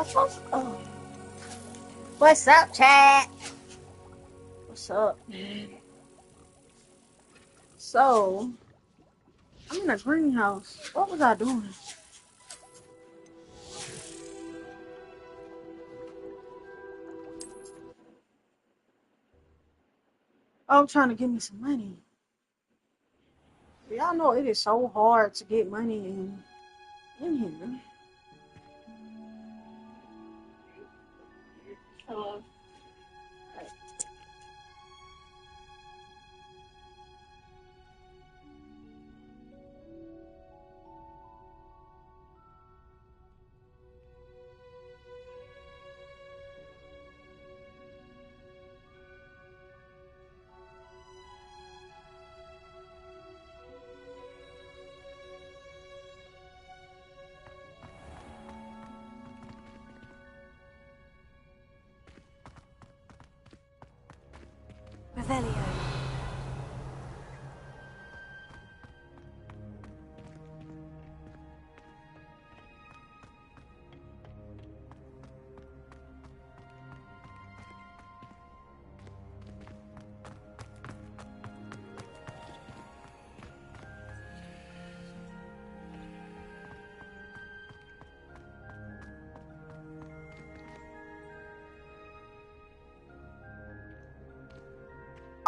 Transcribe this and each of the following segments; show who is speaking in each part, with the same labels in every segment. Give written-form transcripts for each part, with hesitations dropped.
Speaker 1: Oh. What's up, chat? What's up? So, I'm in a greenhouse. What was I doing? I'm trying to get me some money. Y'all know it is so hard to get money in here. Hello.
Speaker 2: Revelio.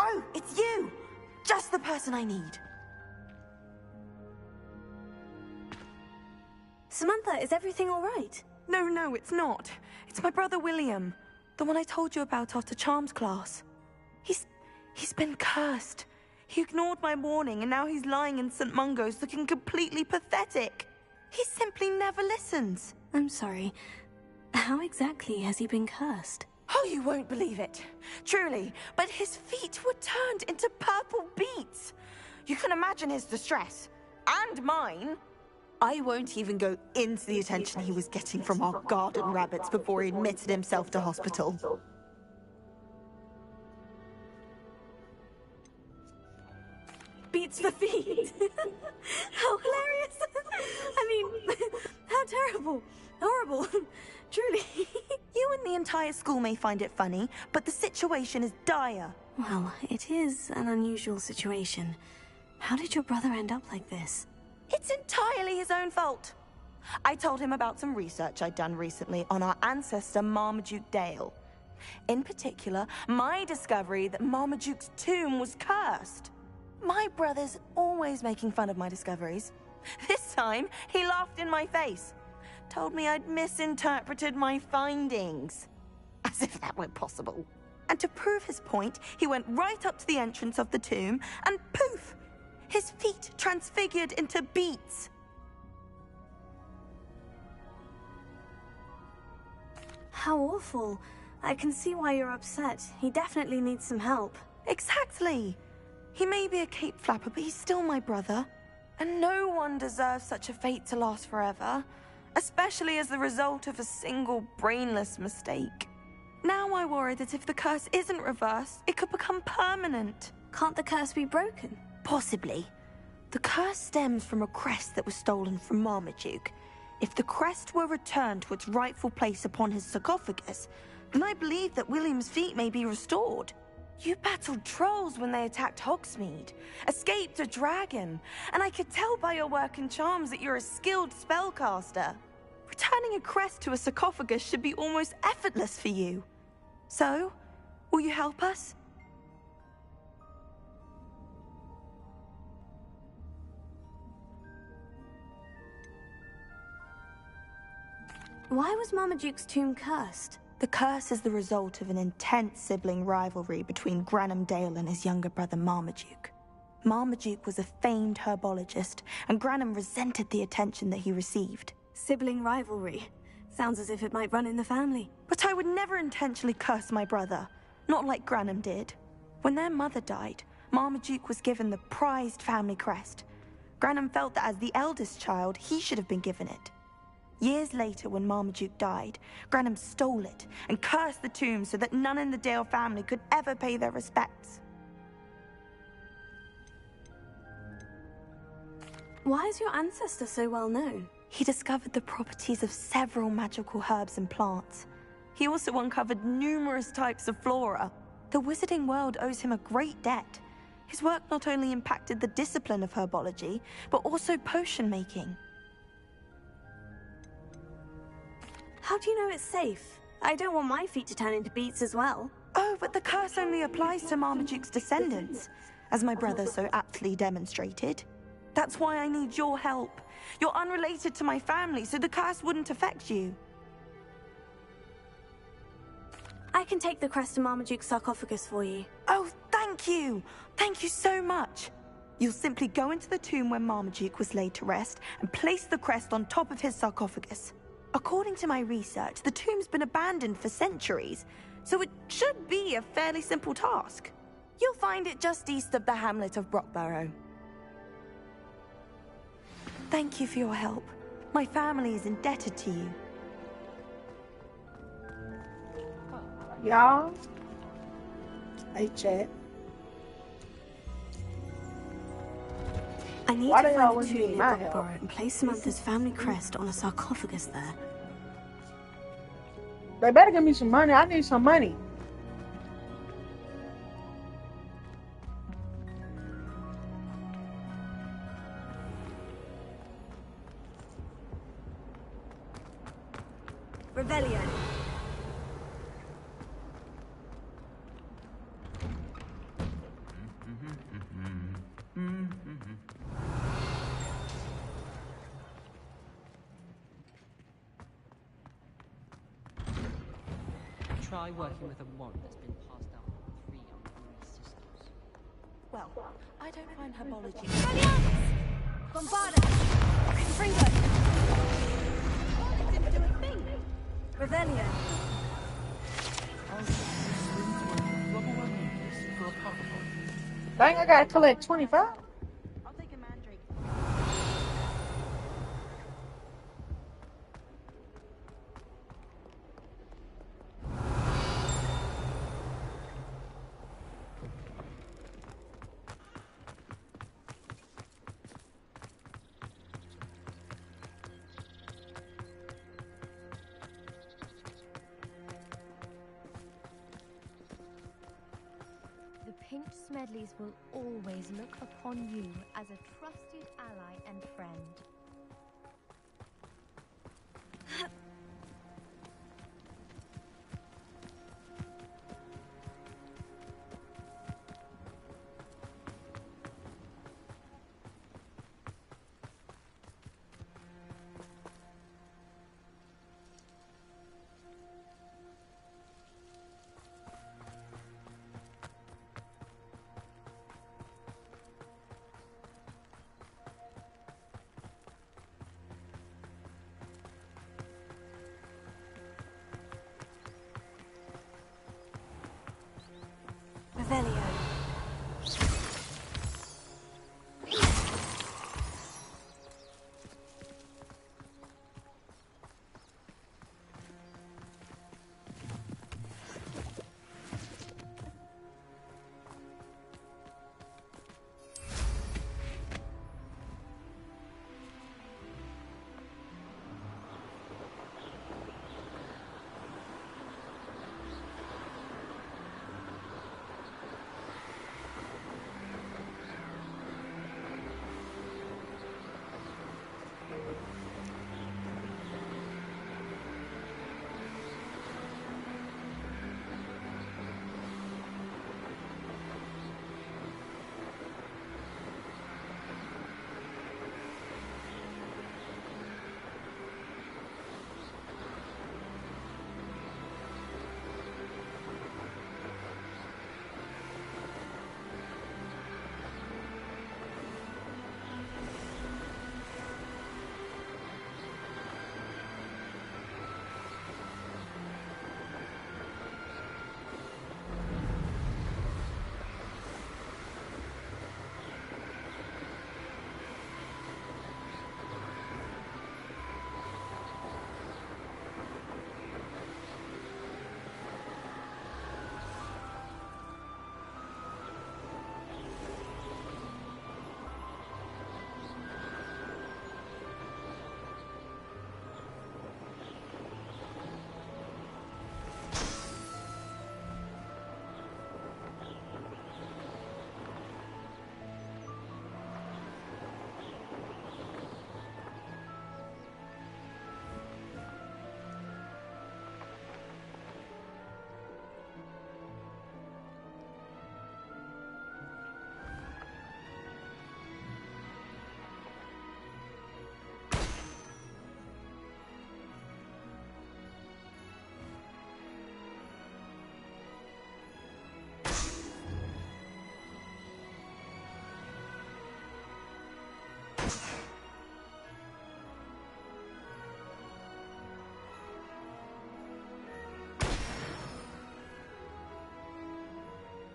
Speaker 3: Oh, it's you! Just the person I need.
Speaker 2: Samantha, is everything all right?
Speaker 3: No, it's not. It's my brother William. The one I told you about after Charms class. He's been cursed. He ignored my warning and now he's lying in St. Mungo's looking completely pathetic. He simply never listens.
Speaker 2: I'm sorry. How exactly has he been cursed?
Speaker 3: Oh, you won't believe it. Truly, but his feet were turned into purple beets. You can imagine his distress. And mine. I won't even go into the attention he was getting from our garden rabbits before he admitted himself to hospital.
Speaker 2: Beats for feet. How hilarious. I mean, how terrible. Horrible. Truly.
Speaker 3: You and the entire school may find it funny, but the situation is dire.
Speaker 2: Well, it is an unusual situation. How did your brother end up like this?
Speaker 3: It's entirely his own fault. I told him about some research I'd done recently on our ancestor Marmaduke Dale. In particular, my discovery that Marmaduke's tomb was cursed. My brother's always making fun of my discoveries. This time, he laughed in my face. Told me I'd misinterpreted my findings. As if that were possible. And to prove his point, he went right up to the entrance of the tomb and poof! His feet transfigured into beets.
Speaker 2: How awful. I can see why you're upset. He definitely needs some help.
Speaker 3: Exactly. He may be a cape flapper, but he's still my brother. And no one deserves such a fate to last forever. Especially as the result of a single brainless mistake. Now I worry that if the curse isn't reversed, it could become permanent.
Speaker 2: Can't the curse be broken?
Speaker 3: Possibly. The curse stems from a crest that was stolen from Marmaduke. If the crest were returned to its rightful place upon his sarcophagus, then I believe that William's feet may be restored. You battled trolls when they attacked Hogsmeade, escaped a dragon, and I could tell by your work in charms that you're a skilled spellcaster. Returning a crest to a sarcophagus should be almost effortless for you. So, will you help us?
Speaker 2: Why was Marmaduke's tomb cursed?
Speaker 3: The curse is the result of an intense sibling rivalry between Granham Dale and his younger brother Marmaduke. Marmaduke was a famed herbologist, and Granham resented the attention that he received.
Speaker 2: Sibling rivalry. Sounds as if it might run in the family.
Speaker 3: But I would never intentionally curse my brother, not like Granham did. When their mother died, Marmaduke was given the prized family crest. Granham felt that as the eldest child, he should have been given it. Years later, when Marmaduke died, Granham stole it and cursed the tomb so that none in the Dale family could ever pay their respects.
Speaker 2: Why is your ancestor so well known?
Speaker 3: He discovered the properties of several magical herbs and plants. He also uncovered numerous types of flora. The wizarding world owes him a great debt. His work not only impacted the discipline of herbology, but also potion making.
Speaker 2: How do you know it's safe? I don't want my feet to turn into beets as well.
Speaker 3: Oh, but the curse only applies to Marmaduke's descendants, as my brother so aptly demonstrated. That's why I need your help. You're unrelated to my family, so the curse wouldn't affect you.
Speaker 2: I can take the crest to Marmaduke's sarcophagus for you.
Speaker 3: Oh, thank you! Thank you so much! You'll simply go into the tomb where Marmaduke was laid to rest and place the crest on top of his sarcophagus. According to my research, the tomb's been abandoned for centuries, so it should be a fairly simple task. You'll find it just east of the hamlet of Brockborough. Thank you for your help. My family is indebted to you.
Speaker 1: Y'all. Hey, chat.
Speaker 2: I need
Speaker 1: Why
Speaker 2: to
Speaker 1: they
Speaker 2: find a
Speaker 1: always
Speaker 2: tomb
Speaker 1: need
Speaker 2: near
Speaker 1: my help?
Speaker 2: Brockborough and place Samantha's family crest on a sarcophagus there.
Speaker 1: They better give me some money. I need some money.
Speaker 2: Revelio.
Speaker 4: Try working with a wand that's been passed down from 3 unruly sisters.
Speaker 3: Well, I don't find herbology...
Speaker 2: Bombarda! Confringo!
Speaker 3: Oh, didn't do a thing!
Speaker 2: Revelio.
Speaker 1: Dang, I gotta collect 25.
Speaker 3: I'll take a mandrake.
Speaker 5: The Pink Smedleys will always look upon you as a trusted ally and friend.
Speaker 2: Revelio.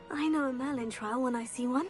Speaker 2: I know a Merlin trial when I see one.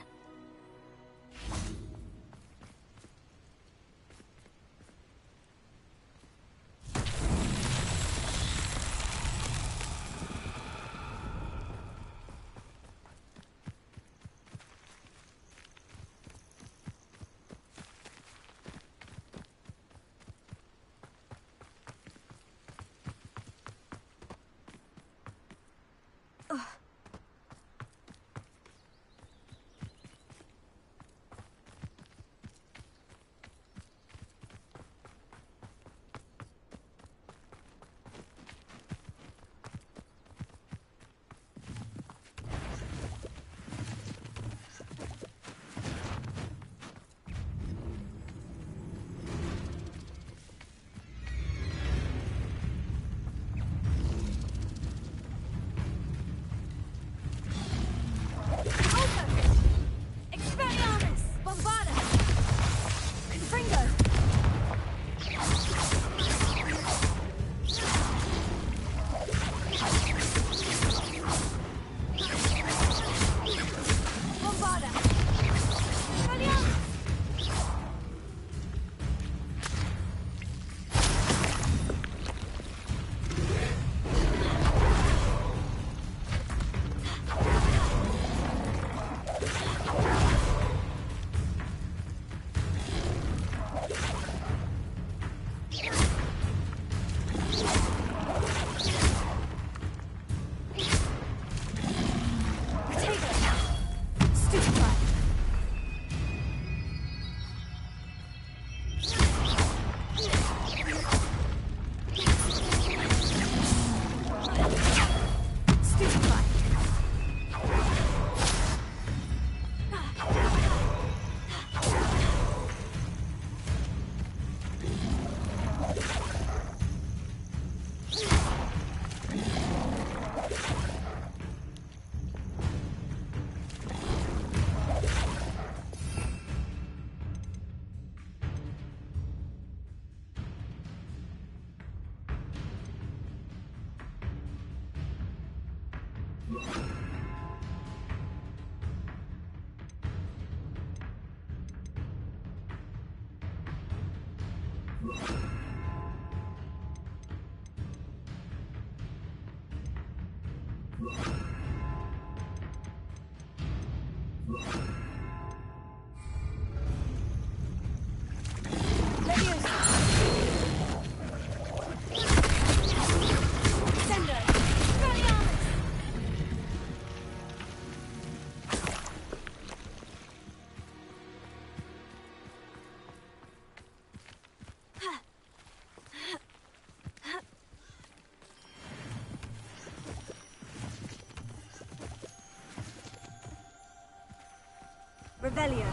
Speaker 2: Revelio.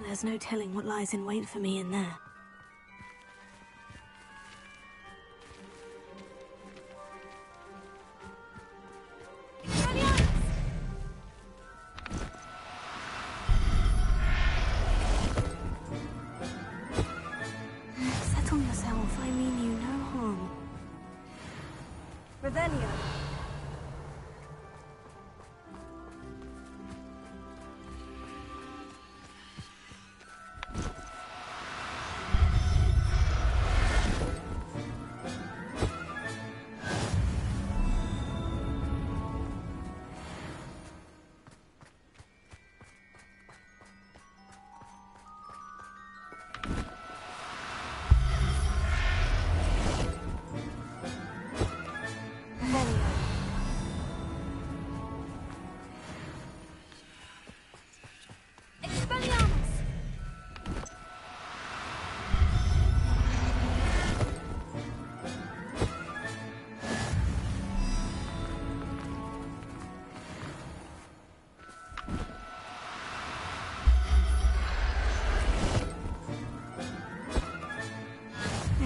Speaker 2: There's no telling what lies in wait for me in there. Settle yourself, I mean you no harm. Revelio.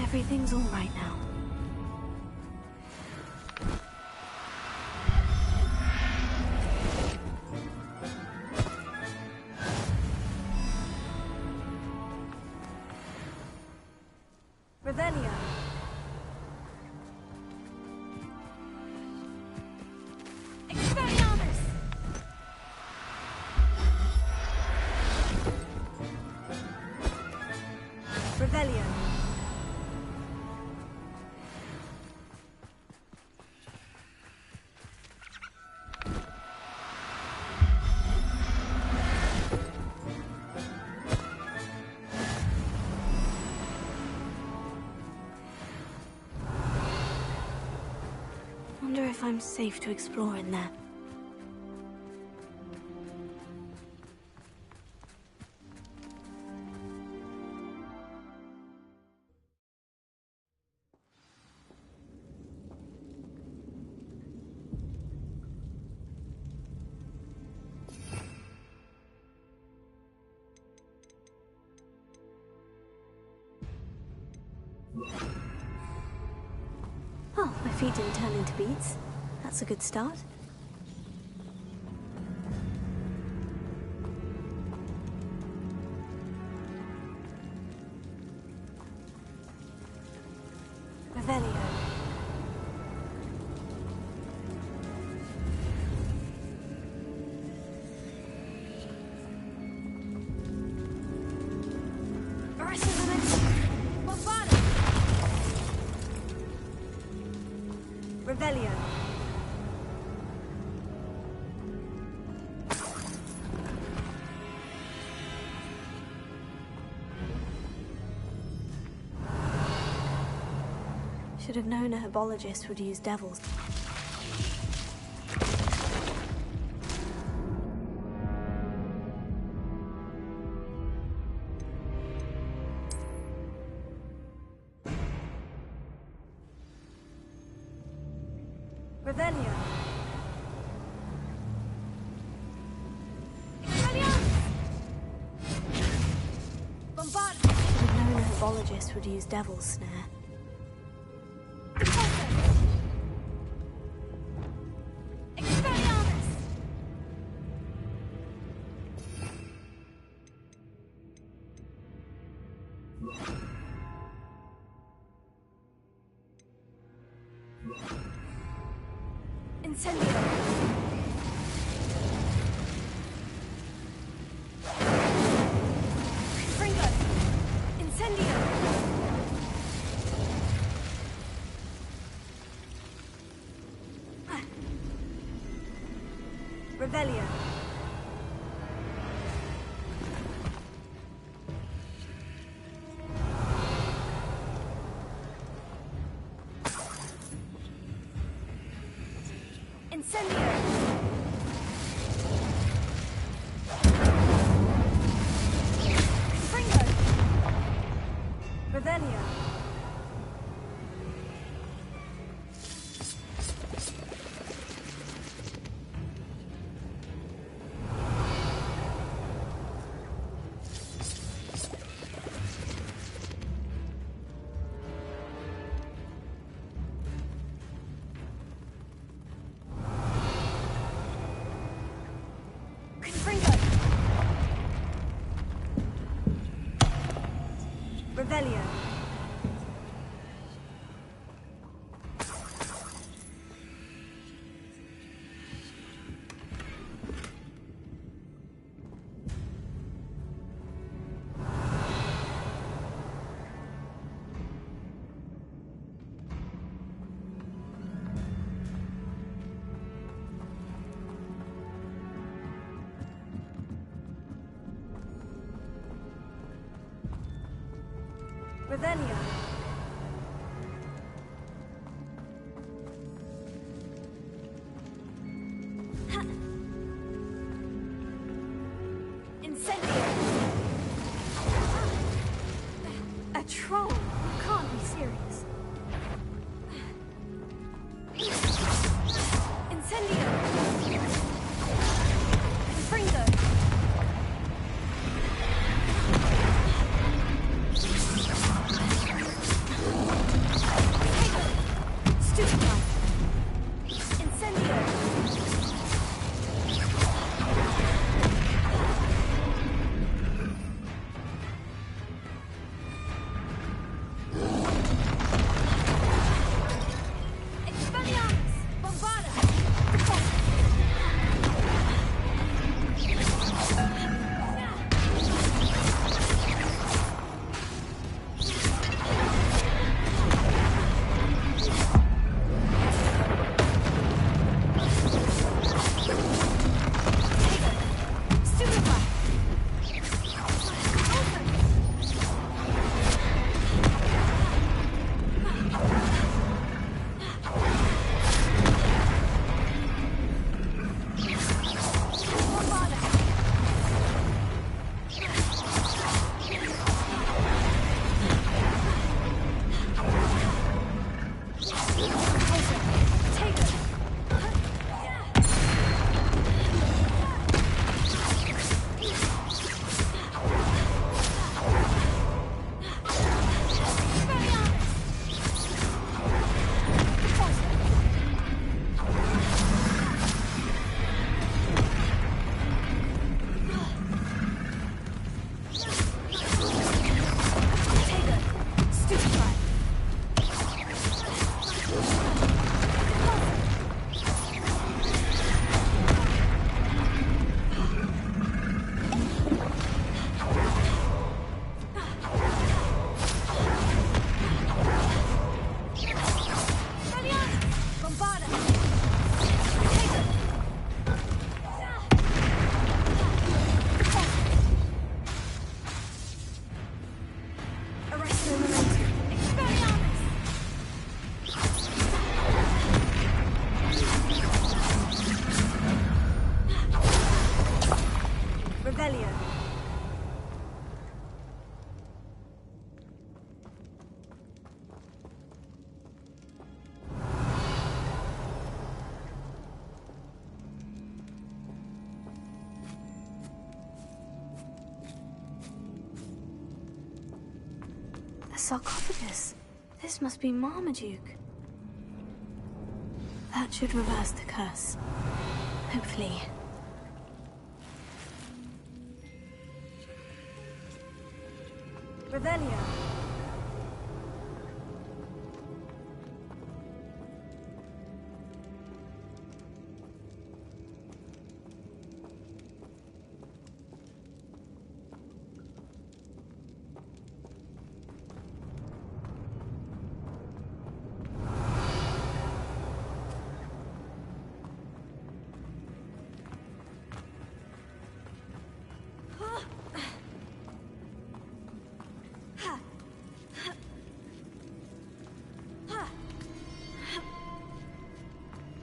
Speaker 2: Everything's all right now. Revelio. Expelliarmus! Revelio. Wonder if I'm safe to explore in there. Oh, my feet didn't turn into beads. That's a good start. Revelio. Revelio. Should have known a herbologist would use devils. Revelio. Bombard. Should have known a herbologist would use devil's snare. Incendio. Fringo. Incendio. Revelio. Incendio! Fringo! Revelio! Revelio. Revelio. Ha. Incendio. A troll? You can't be serious. Incendio. Fringo. sarcophagus. This must be Marmaduke. That should reverse the curse. Hopefully. Revelio.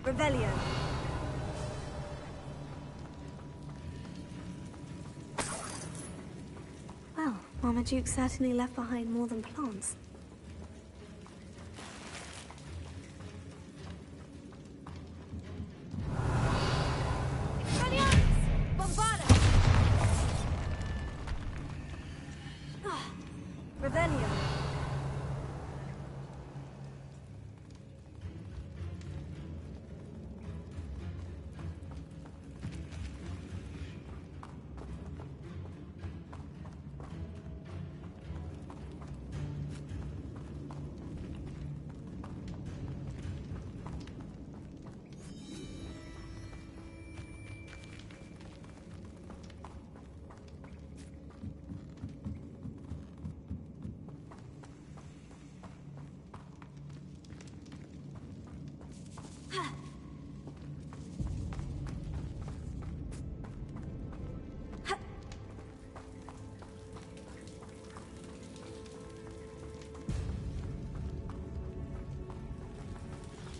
Speaker 2: Revelio. Well, Marmaduke certainly left behind more than plants. Revelio.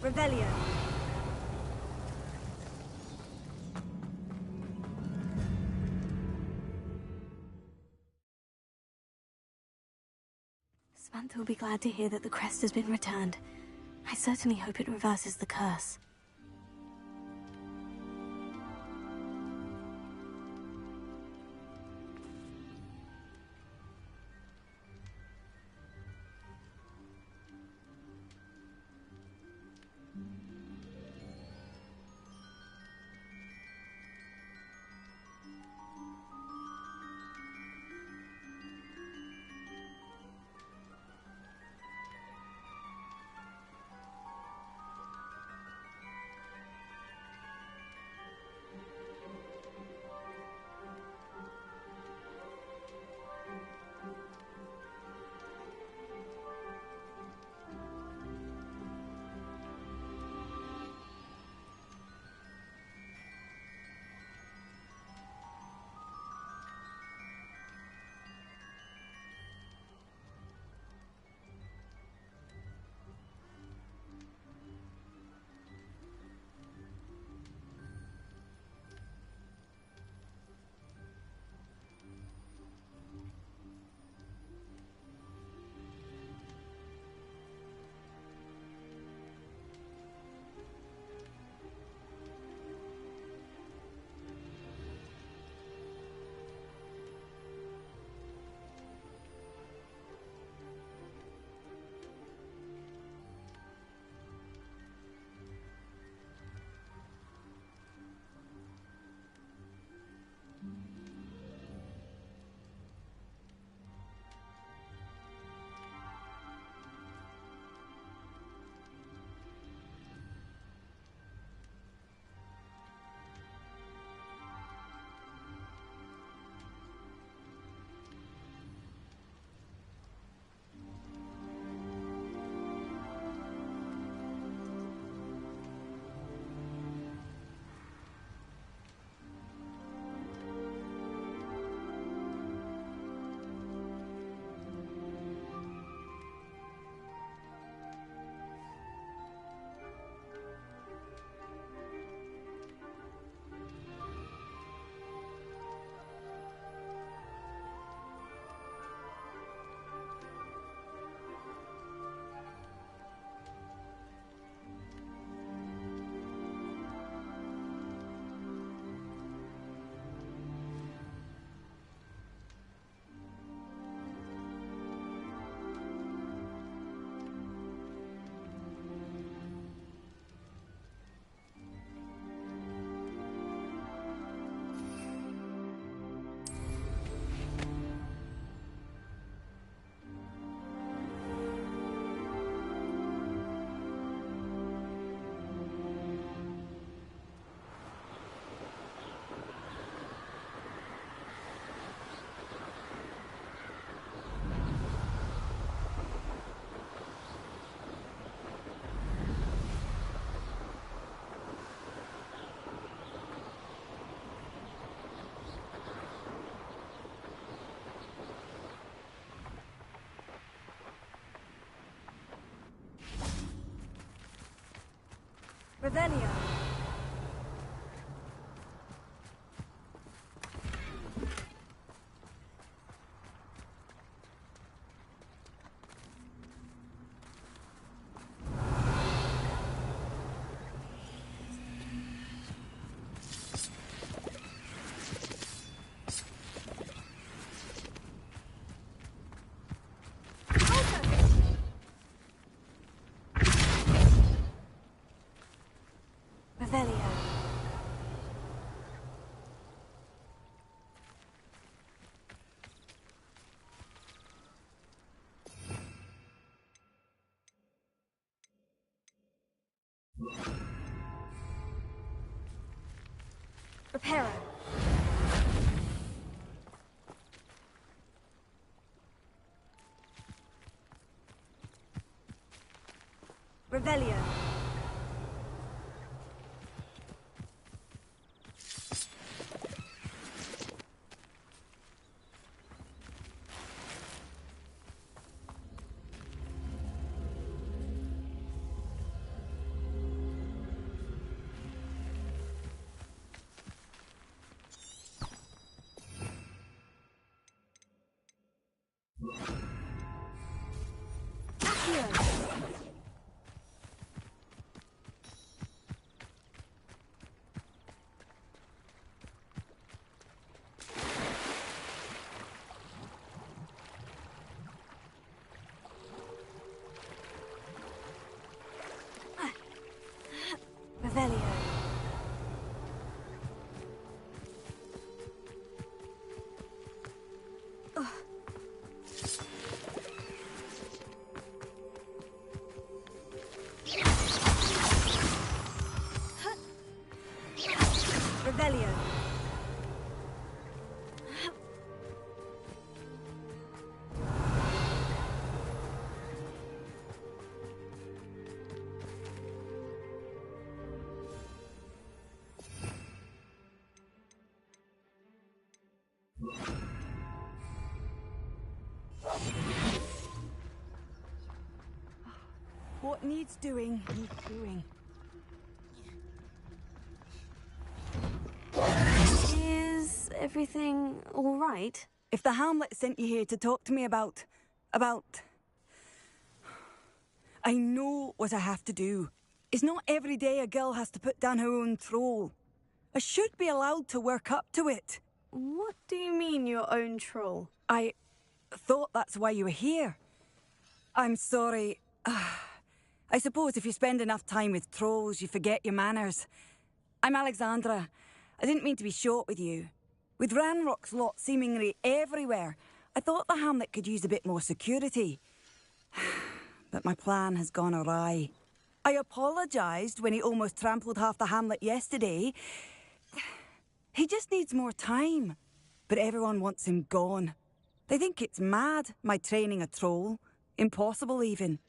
Speaker 2: Revelio. Samantha will be glad to hear that the crest has been returned. I certainly hope it reverses the curse. Revelio. Revelio. Reparo. Revelio. Accio. Revelio. Revelio.
Speaker 6: What needs doing, needs doing.
Speaker 2: Is everything all right?
Speaker 6: If the Hamlet sent you here to talk to me about... I know what I have to do. It's not every day a girl has to put down her own troll. I should be allowed to work up to it.
Speaker 2: What do you mean, your own troll?
Speaker 6: I thought that's why you were here. I'm sorry. I suppose if you spend enough time with trolls, you forget your manners. I'm Alexandra. I didn't mean to be short with you. With Ranrock's lot seemingly everywhere, I thought the Hamlet could use a bit more security. But my plan has gone awry. I apologised when he almost trampled half the Hamlet yesterday. He just needs more time. But everyone wants him gone. They think it's mad, my training a troll. Impossible, even.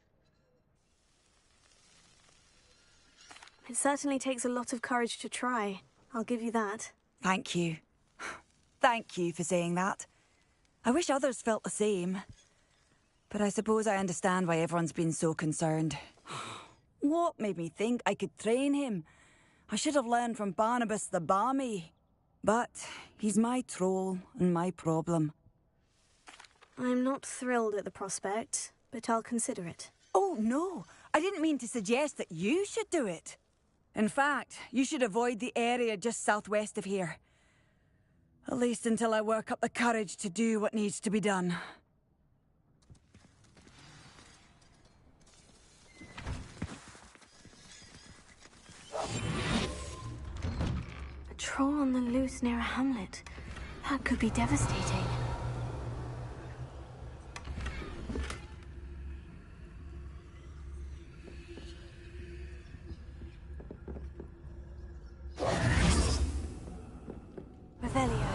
Speaker 2: It certainly takes a lot of courage to try. I'll give you that.
Speaker 6: Thank you. Thank you for saying that. I wish others felt the same. But I suppose I understand why everyone's been so concerned. What made me think I could train him? I should have learned from Barnabas the Barmy. But he's my troll and my problem.
Speaker 2: I'm not thrilled at the prospect, but I'll consider it.
Speaker 6: Oh, no. I didn't mean to suggest that you should do it. In fact, you should avoid the area just southwest of here. At least until I work up the courage to do what needs to be done.
Speaker 2: A troll on the loose near a hamlet. That could be devastating. Revelio.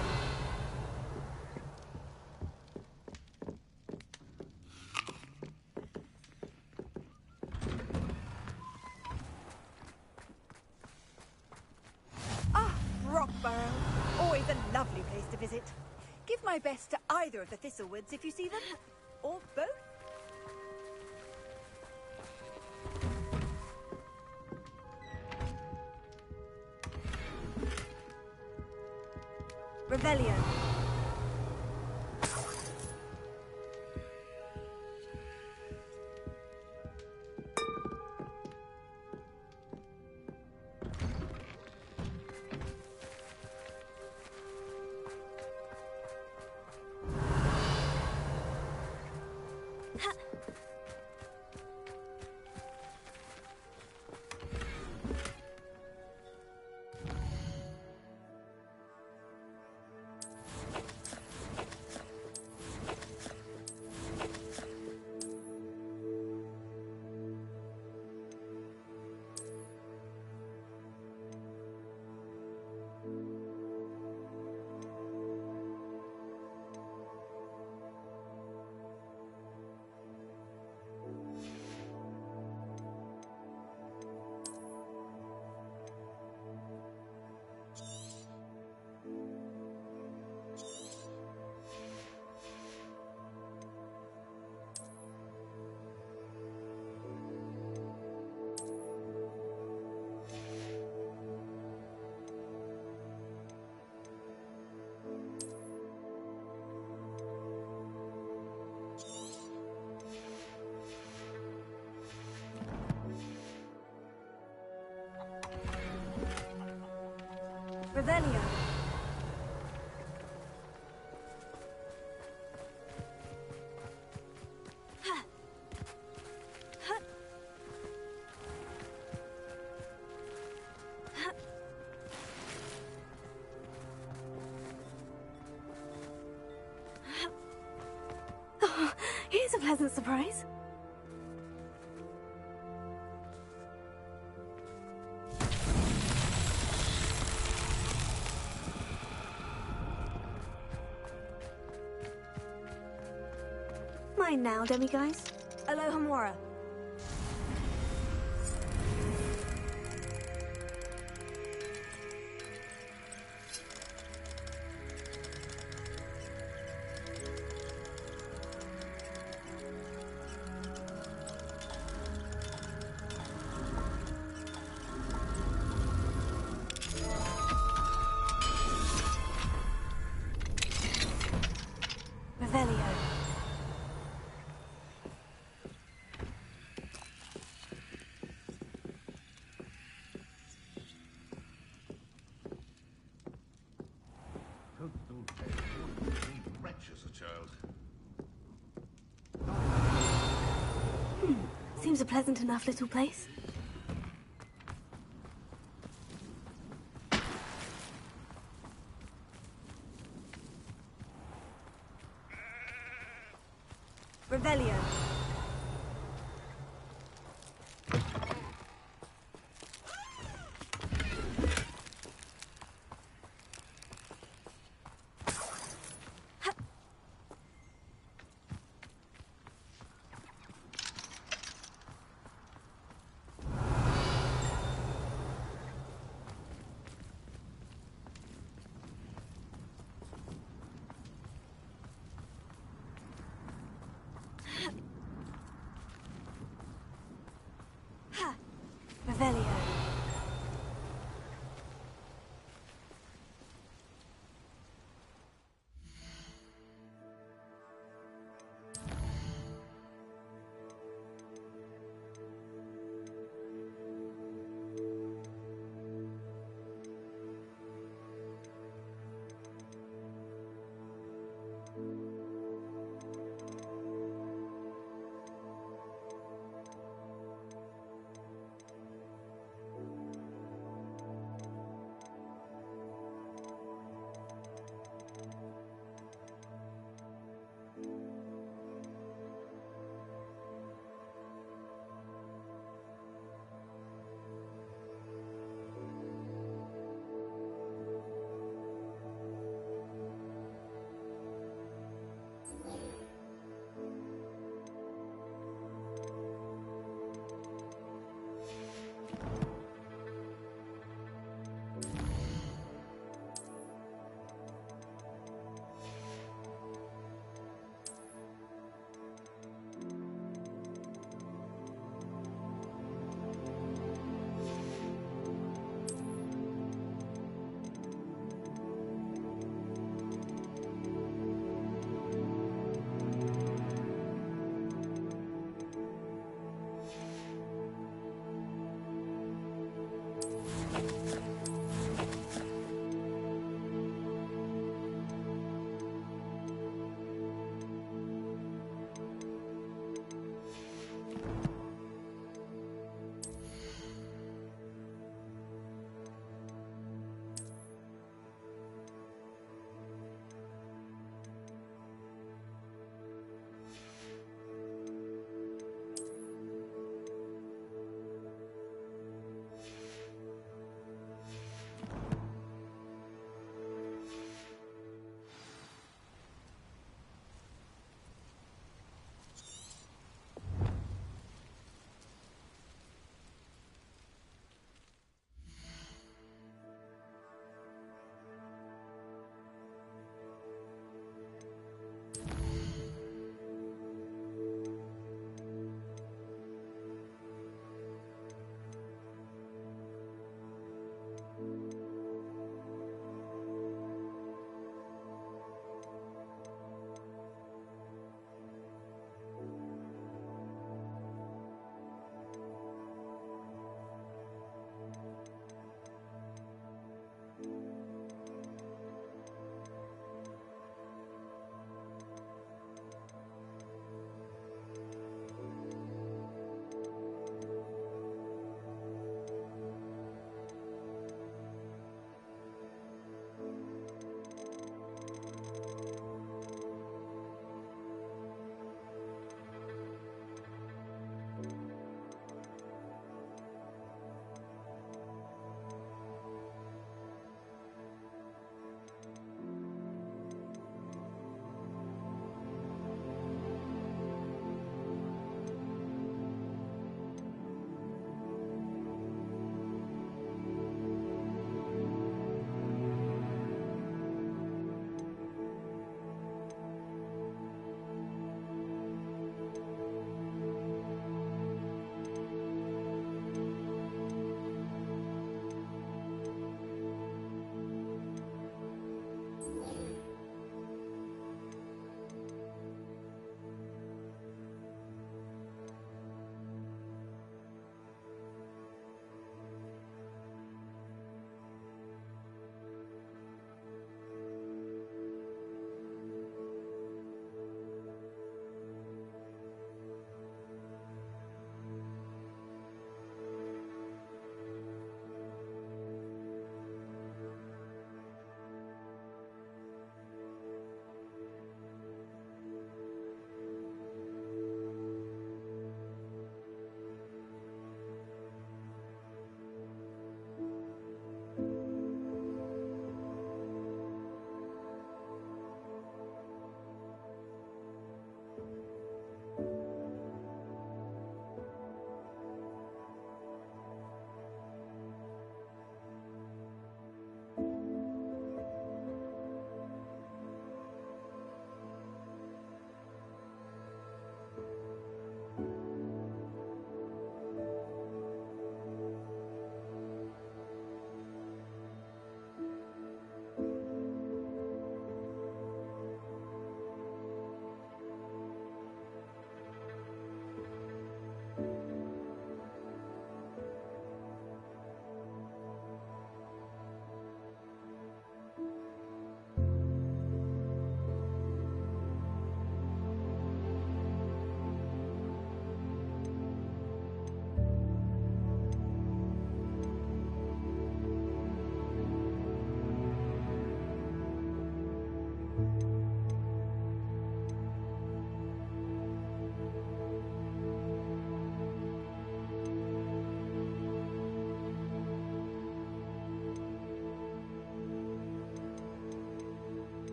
Speaker 6: Rockborough. Always a lovely place to visit. Give my best to either of the Thistlewoods if you see them. Or both. Revelio. Revelio.
Speaker 2: Oh, here's a pleasant surprise. Mine now, demiguise.
Speaker 6: Aloha Mora.
Speaker 2: Revelio.
Speaker 7: Wretch as a child.
Speaker 2: Seems a pleasant enough little place.
Speaker 6: Revelio.
Speaker 2: Revelio.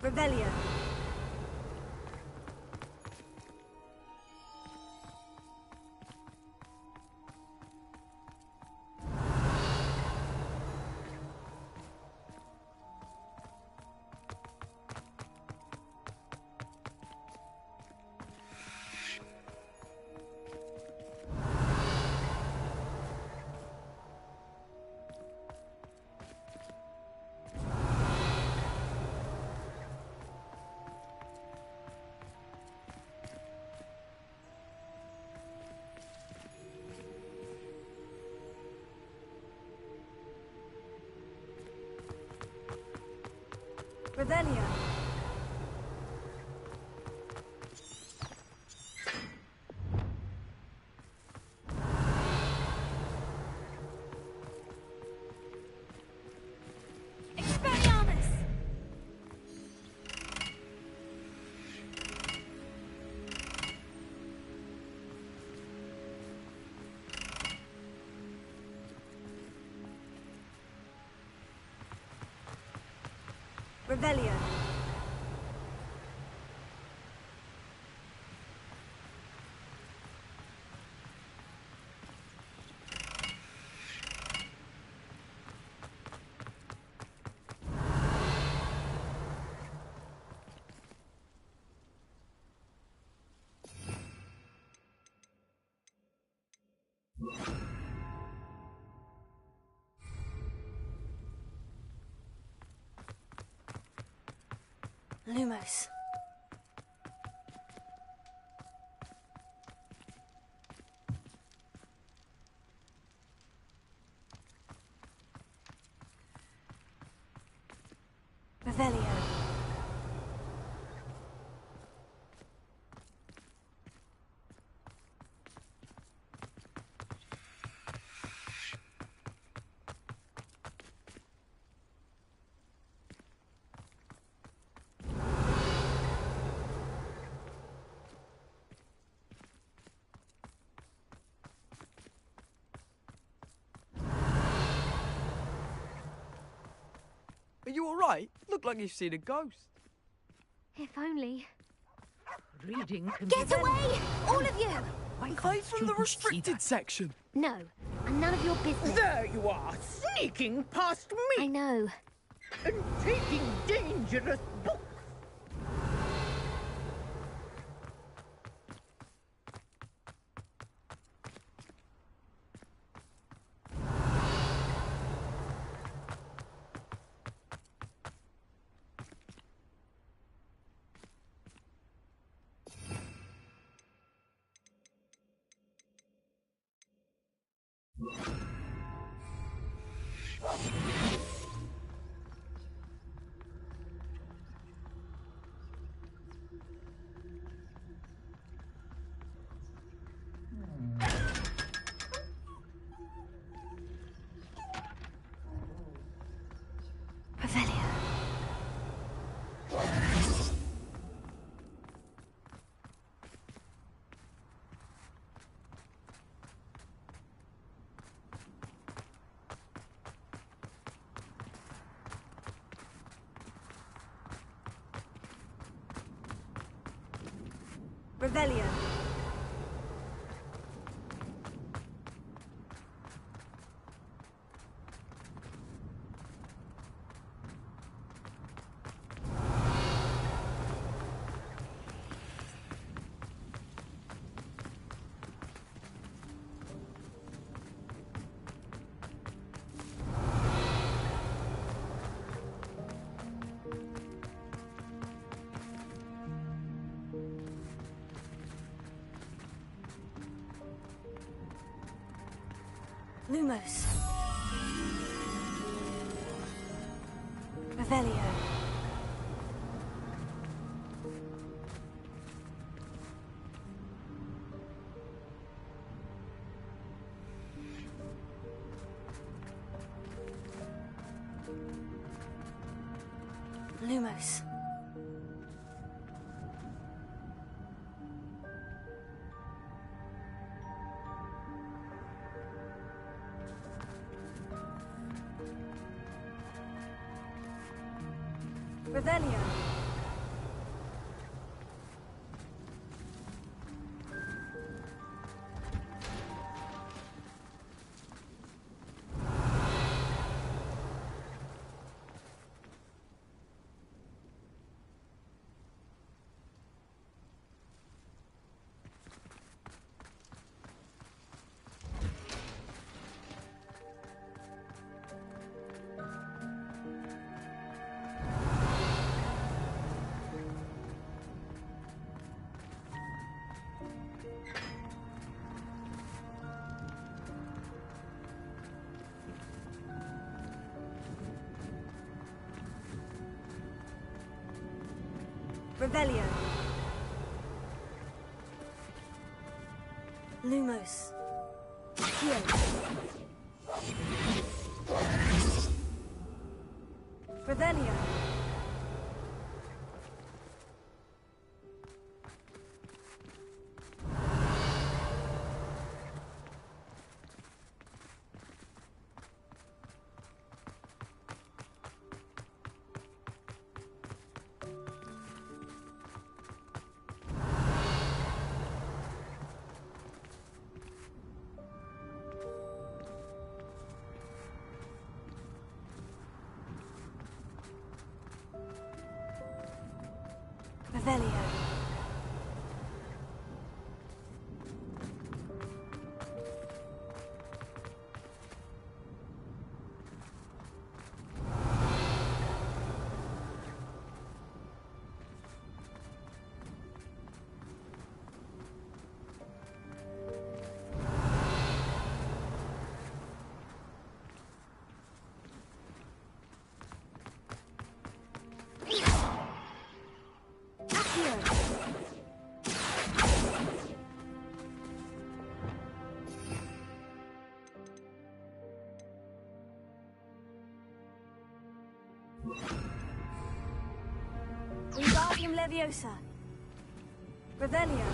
Speaker 6: Revelio. Revelio.
Speaker 2: Expelliarmus!
Speaker 6: Revelio.
Speaker 2: Lumos.
Speaker 6: Revelio.
Speaker 8: Are you alright? Look like you've seen a ghost.
Speaker 5: If only.
Speaker 9: Reading can
Speaker 5: Get away! All of you!
Speaker 8: Are they from the restricted section?
Speaker 5: No, and none of your business.
Speaker 9: There you are, sneaking past
Speaker 5: I
Speaker 9: me
Speaker 5: know.
Speaker 9: and taking dangerous books.
Speaker 2: Revelio. Revelio. Lumos. Revelio. Lumos. Revelio. Revelio. Lumos. Here. Revelio. Revelio. Wingardium Leviosa. Revelio.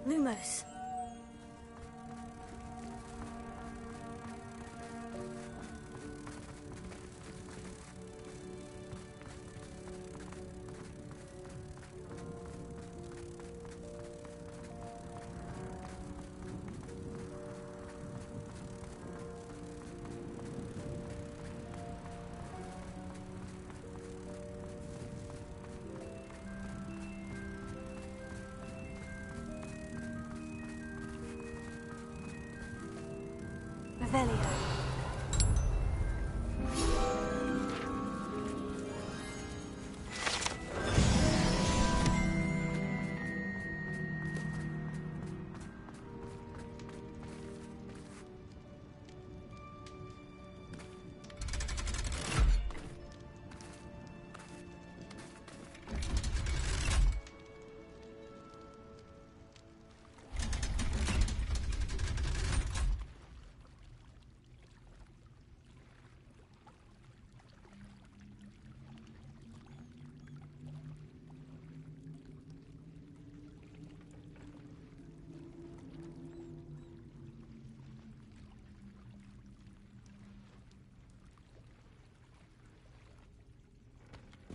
Speaker 2: Lumos. Revelio.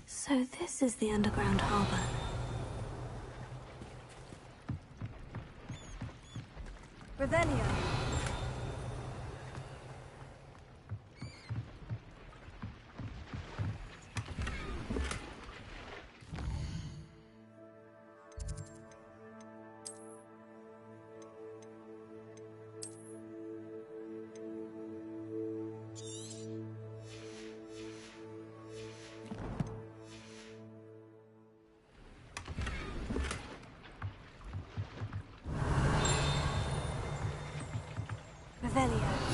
Speaker 2: So this is the underground harbor. Revelio. Revelio.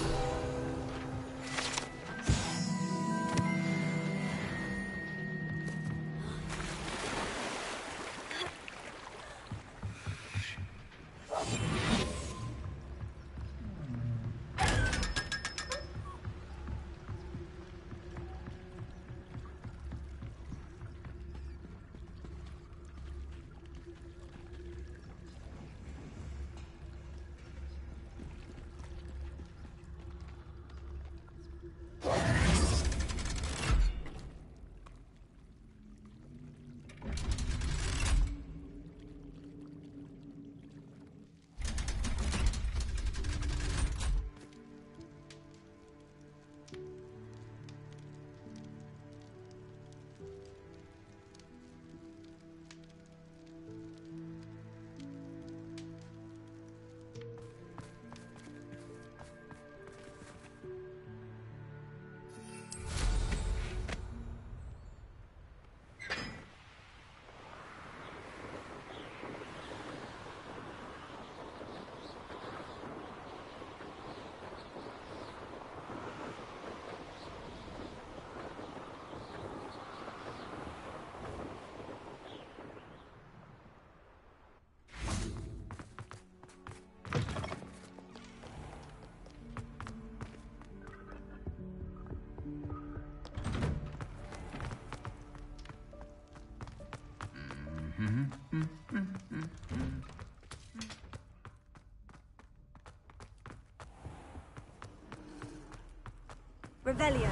Speaker 2: Revelio.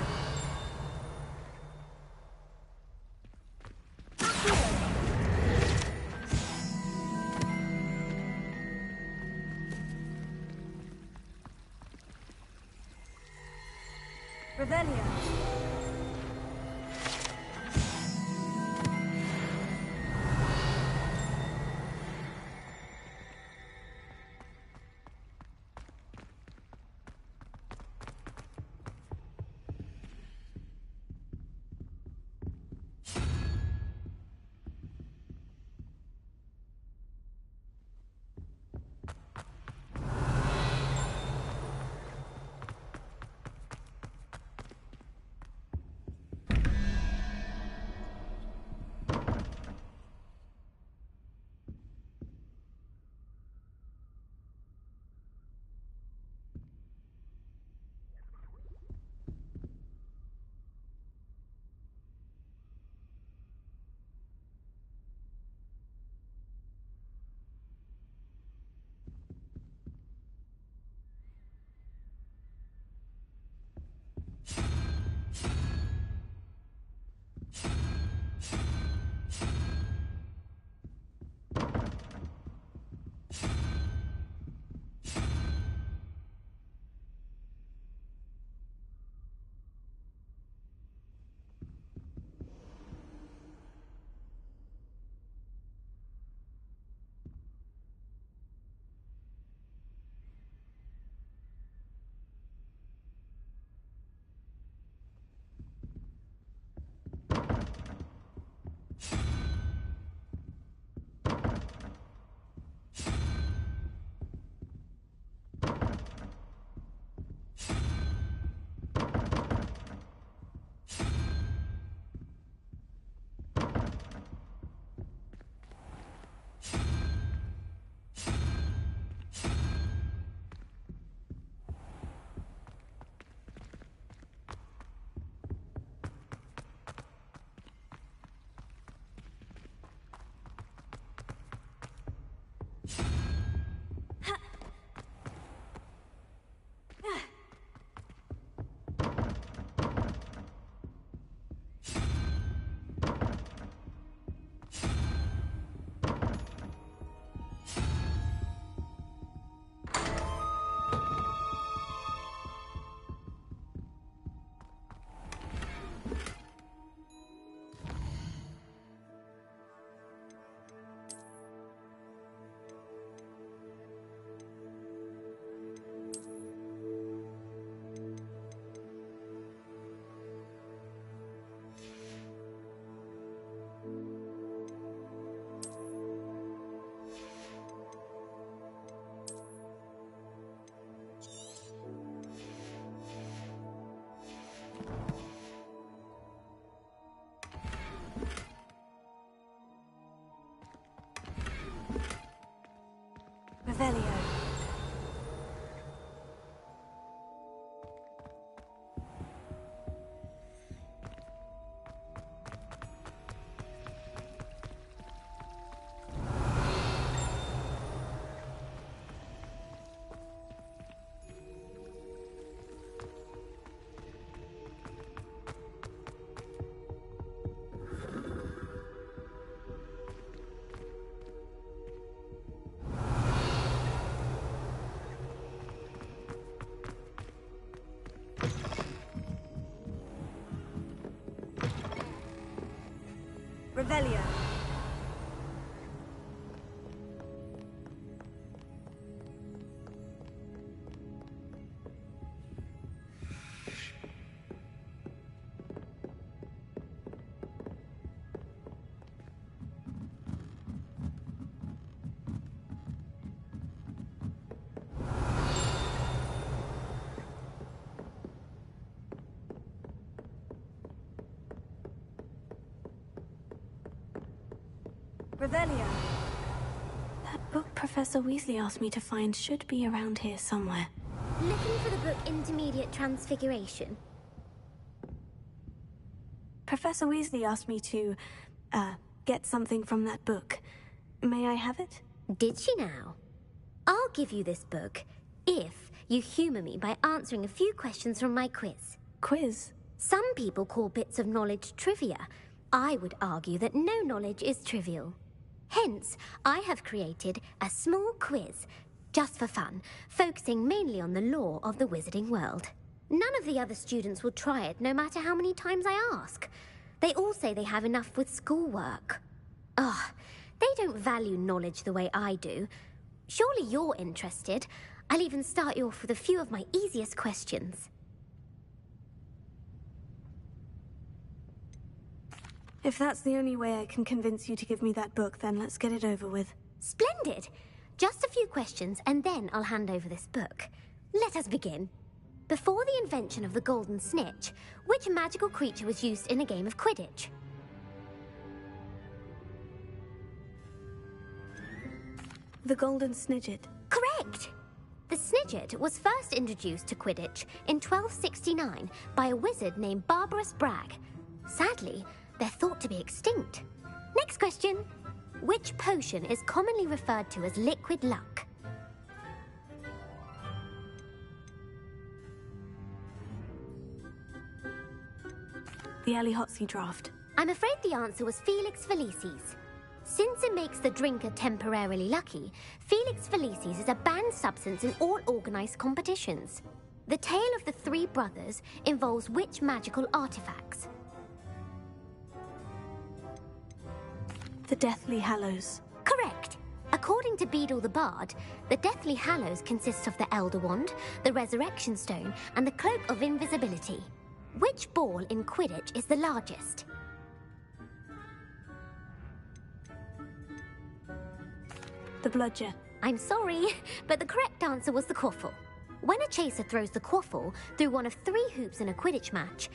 Speaker 2: Revelio. Revelia. Revelia. That book Professor Weasley asked me to find should be around here somewhere.
Speaker 10: Looking for the book Intermediate Transfiguration?
Speaker 2: Professor Weasley asked me to, get something from that book. May I have it?
Speaker 10: Did she now? I'll give you this book if you humour me by answering a few questions from my quiz.
Speaker 2: Quiz?
Speaker 10: Some people call bits of knowledge trivia. I would argue that no knowledge is trivial. Hence, I have created a small quiz, just for fun, focusing mainly on the lore of the wizarding world. None of the other students will try it, no matter how many times I ask. They all say they have enough with schoolwork. Ugh, they don't value knowledge the way I do. Surely you're interested. I'll even start you off with a few of my easiest questions.
Speaker 2: If that's the only way I can convince you to give me that book, then let's get it over with.
Speaker 10: Splendid! Just a few questions, and then I'll hand over this book. Let us begin. Before the invention of the golden snitch, which magical creature was used in a game of Quidditch?
Speaker 2: The Golden Snidget.
Speaker 10: Correct! The Snidget was first introduced to Quidditch in 1269 by a wizard named Barbarous Bragg. Sadly, they're thought to be extinct. Next question. Which potion is commonly referred to as liquid luck?
Speaker 2: The Alihotsy draft.
Speaker 10: I'm afraid the answer was Felix Felicis. Since it makes the drinker temporarily lucky, Felix Felicis is a banned substance in all organised competitions. The tale of the three brothers involves which magical artifacts?
Speaker 2: The Deathly Hallows.
Speaker 10: Correct. According to Beedle the Bard, the Deathly Hallows consists of the Elder Wand, the Resurrection Stone, and the Cloak of Invisibility. Which ball in Quidditch is the largest?
Speaker 2: The Bludger.
Speaker 10: I'm sorry, but the correct answer was the quaffle. When a chaser throws the quaffle through one of 3 hoops in a Quidditch match...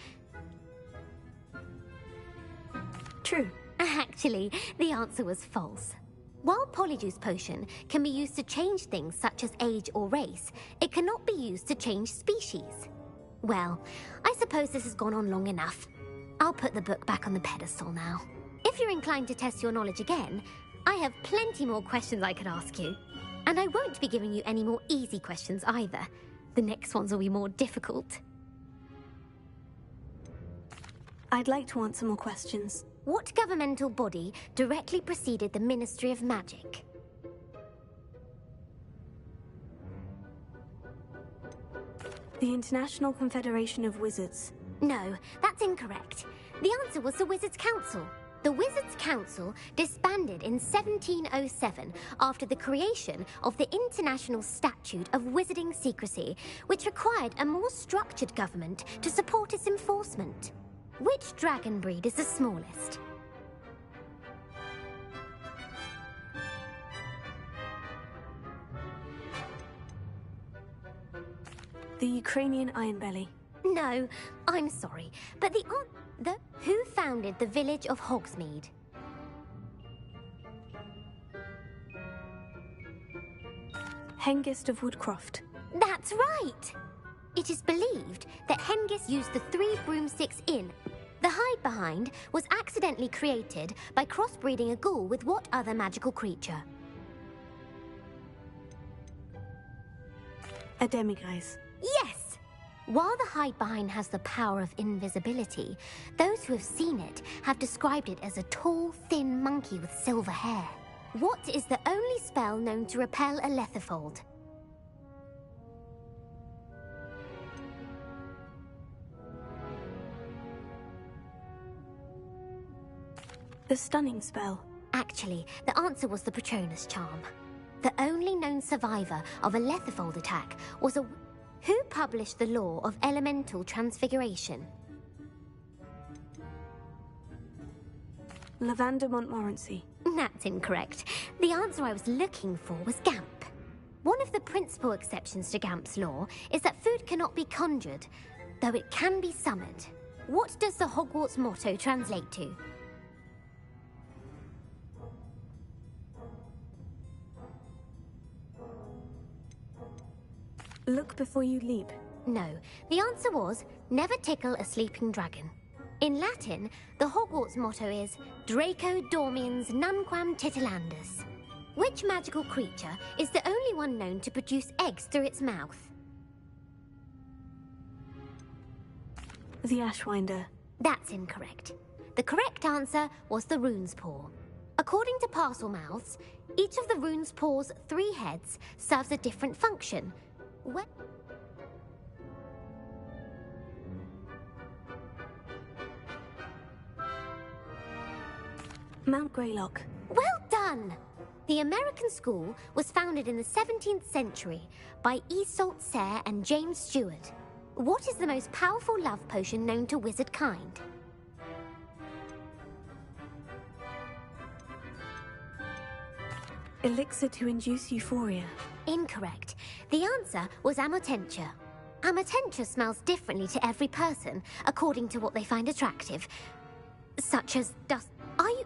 Speaker 2: True.
Speaker 10: Actually, the answer was false. While Polyjuice Potion can be used to change things such as age or race, it cannot be used to change species. Well, I suppose this has gone on long enough. I'll put the book back on the pedestal now. If you're inclined to test your knowledge again, I have plenty more questions I could ask you. And I won't be giving you any more easy questions either. The next ones will be more difficult.
Speaker 2: I'd like to answer more questions.
Speaker 10: What governmental body directly preceded the Ministry of Magic?
Speaker 2: The International Confederation of Wizards.
Speaker 10: No, that's incorrect. The answer was the Wizards' Council. The Wizards' Council disbanded in 1707 after the creation of the International Statute of Wizarding Secrecy, which required a more structured government to support its enforcement. Which dragon breed is the smallest?
Speaker 2: The Ukrainian Ironbelly.
Speaker 10: No, I'm sorry, but who founded the village of Hogsmeade?
Speaker 2: Hengist of Woodcroft.
Speaker 10: That's right! It is believed that Hengist used the 3 broomsticks inn. The hide behind was accidentally created by crossbreeding a ghoul with what other magical creature?
Speaker 2: A demiguise.
Speaker 10: Yes! While the hide behind has the power of invisibility, those who have seen it have described it as a tall, thin monkey with silver hair. What is the only spell known to repel a lethifold?
Speaker 2: The stunning spell.
Speaker 10: Actually, the answer was the Patronus charm. The only known survivor of a Lethifold attack was a... Who published the law of elemental transfiguration?
Speaker 2: Lavender Montmorency.
Speaker 10: That's incorrect. The answer I was looking for was Gamp. One of the principal exceptions to Gamp's law is that food cannot be conjured, though it can be summoned. What does the Hogwarts motto translate to?
Speaker 2: Look before you leap.
Speaker 10: No, the answer was never tickle a sleeping dragon. In Latin, the Hogwarts motto is Draco dormiens nunquam titilandus. Which magical creature is the only one known to produce eggs through its mouth?
Speaker 2: The Ashwinder.
Speaker 10: That's incorrect. The correct answer was the rune's paw. According to parcel mouths, each of the rune's paw's 3 heads serves a different function.
Speaker 2: Mount Greylock.
Speaker 10: Well done! The American school was founded in the 17th century by Iseult Sayre and James Stewart. What is the most powerful love potion known to wizard kind?
Speaker 2: Elixir to induce euphoria.
Speaker 10: Incorrect. The answer was Amotentia. Amotentia smells differently to every person, according to what they find attractive. Such as dust. Are you...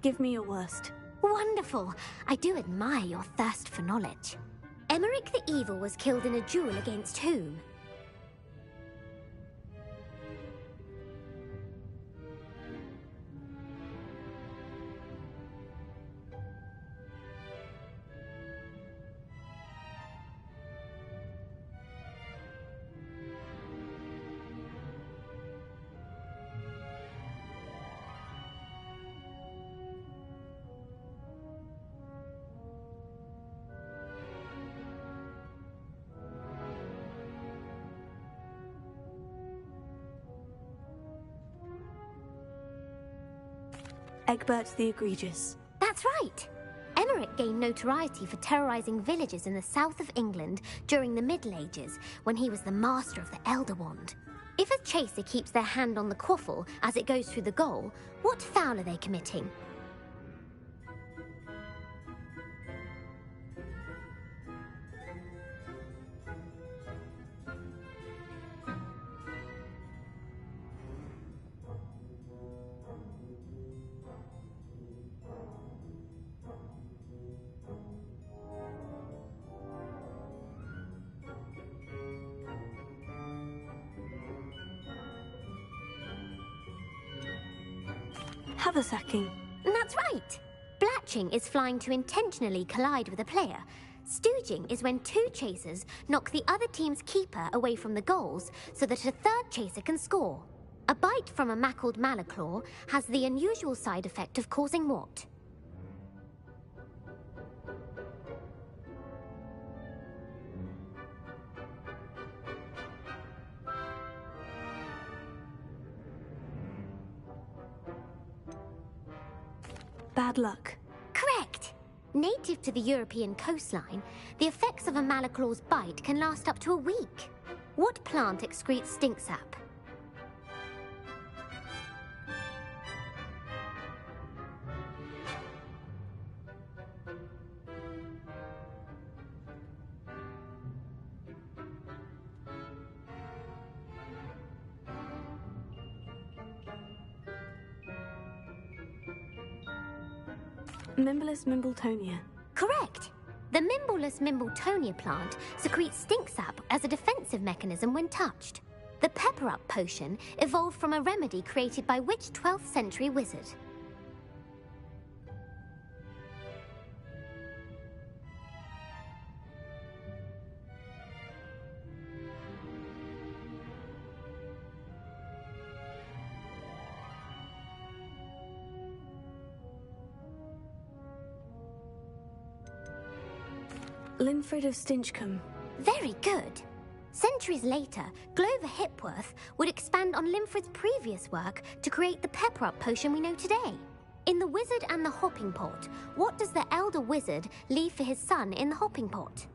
Speaker 2: Give me your worst.
Speaker 10: Wonderful. I do admire your thirst for knowledge. Emmerich the Evil was killed in a duel against whom?
Speaker 2: Egbert the Egregious.
Speaker 10: That's right. Emmerich gained notoriety for terrorizing villages in the south of England during the Middle Ages, when he was the master of the Elder Wand. If a chaser keeps their hand on the quaffle as it goes through the goal, what foul are they committing?
Speaker 2: Haversacking.
Speaker 10: That's right. Blatching is flying to intentionally collide with a player. Stooging is when 2 chasers knock the other team's keeper away from the goals so that a 3rd chaser can score. A bite from a mackled malaclaw has the unusual side effect of causing what?
Speaker 2: Bad luck.
Speaker 10: Correct! Native to the European coastline, the effects of a malaclaw's bite can last up to a week. What plant excretes stink sap?
Speaker 2: Mimbless Mimbletonia.
Speaker 10: Correct! The Mimbleless Mimbletonia plant secretes stink sap as a defensive mechanism when touched. The Pepper Up potion evolved from a remedy created by which 12th century wizard?
Speaker 2: Linfred of Stinchcombe.
Speaker 10: Very good. Centuries later, Glover Hipworth would expand on Linfred's previous work to create the pepper-up potion we know today. In The Wizard and the Hopping Pot, what does the elder wizard leave for his son in the hopping pot?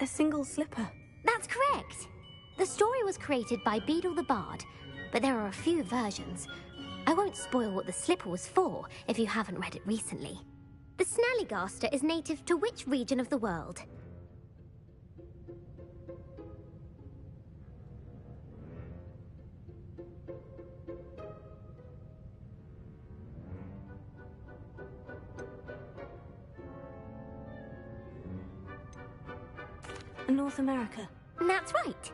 Speaker 2: A single slipper.
Speaker 10: That's correct. The story was created by Beadle the Bard, but there are a few versions. I won't spoil what the slipper was for if you haven't read it recently. The Snallygaster is native to which region of the world?
Speaker 2: North America.
Speaker 10: That's right.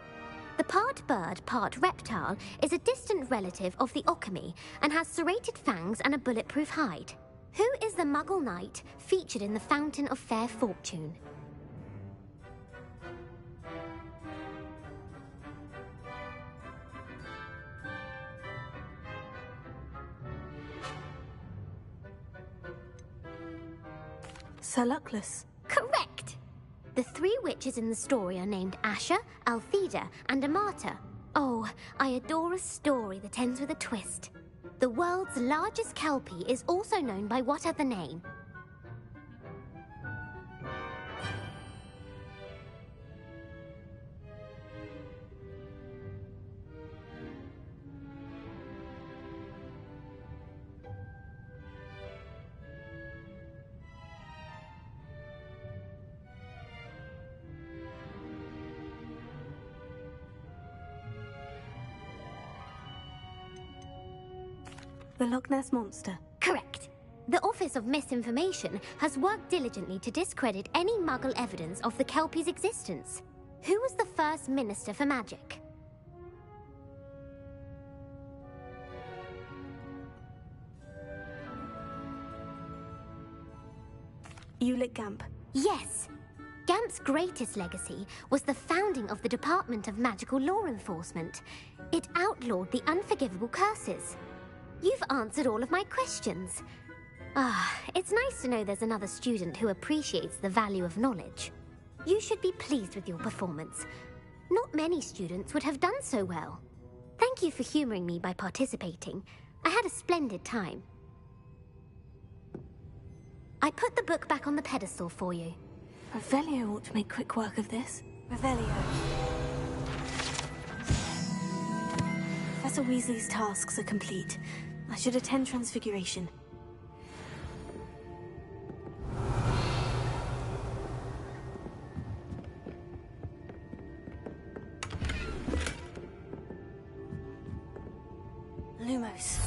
Speaker 10: The part bird, part reptile is a distant relative of the Occamy and has serrated fangs and a bulletproof hide. Who is the Muggle knight featured in the Fountain of Fair Fortune?
Speaker 2: Sir Luckless.
Speaker 10: Correct! The three witches in the story are named Asher, Altheda, and Amata. Oh, I adore a story that ends with a twist. The world's largest kelpie is also known by what other name?
Speaker 2: The Loch Ness Monster.
Speaker 10: Correct. The Office of Misinformation has worked diligently to discredit any Muggle evidence of the Kelpie's existence. Who was the first Minister for Magic?
Speaker 2: Ulick Gamp.
Speaker 10: Yes. Gamp's greatest legacy was the founding of the Department of Magical Law Enforcement. It outlawed the unforgivable curses. You've answered all of my questions. It's nice to know there's another student who appreciates the value of knowledge. You should be pleased with your performance. Not many students would have done so well. Thank you for humoring me by participating. I had a splendid time. I put the book back on the pedestal for you.
Speaker 2: Revelio ought to make quick work of this. Revelio. Professor Weasley's tasks are complete. I should attend Transfiguration. Lumos.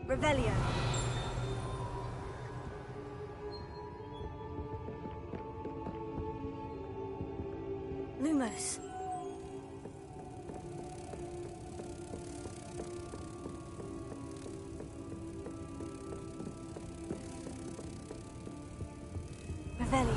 Speaker 2: Revelio. Lumos. Revelio.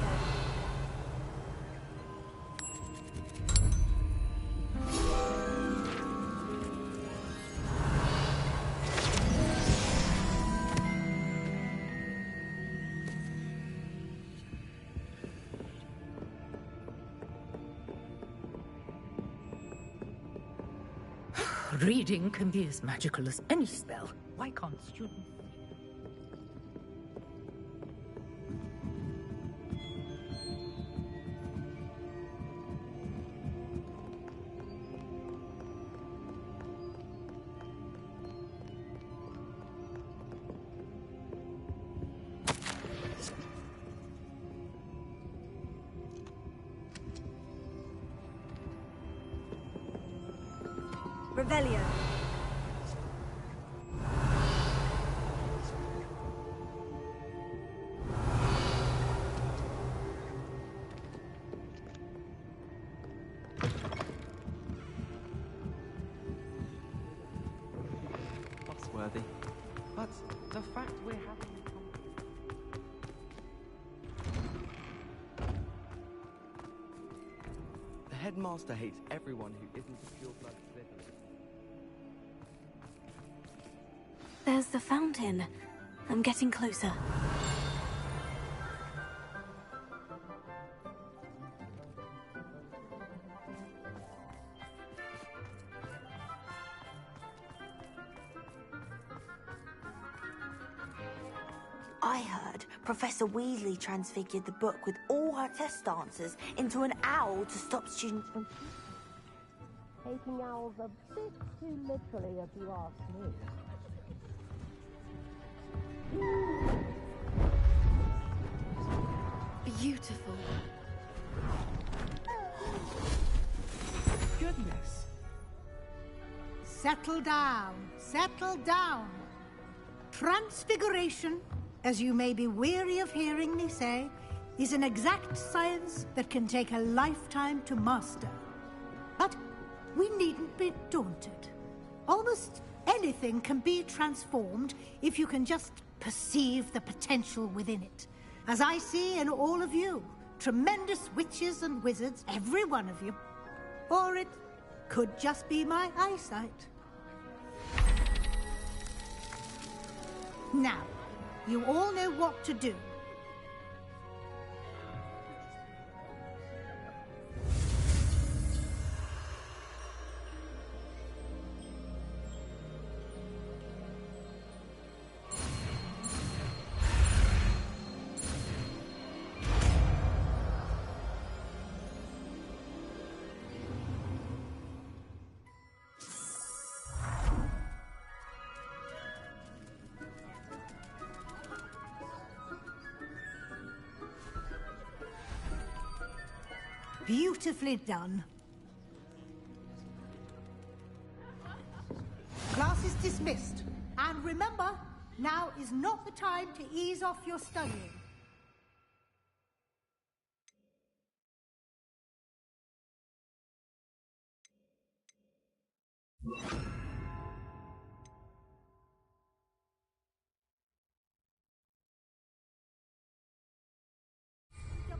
Speaker 9: Reading can be as magical as any spell. Why can't students?
Speaker 2: Revelio.
Speaker 8: Trustworthy. But the fact we're having a The headmaster hates everyone who isn't a pure-blood Slytherin.
Speaker 2: There's the fountain. I'm getting closer.
Speaker 3: I heard Professor Weasley transfigured the book with all her test answers into an owl to stop students from...
Speaker 5: Taking owls a bit too literally, if you ask me.
Speaker 11: Beautiful.
Speaker 8: Goodness.
Speaker 12: Settle down. Settle down. Transfiguration, as you may be weary of hearing me say, is an exact science that can take a lifetime to master. But we needn't be daunted. Almost anything can be transformed if you can just perceive the potential within it. As I see in all of you, tremendous witches and wizards, every one of you. Or it could just be my eyesight. Now, you all know what to do. Beautifully done. Class is dismissed. And remember, now is not the time to ease off your studying.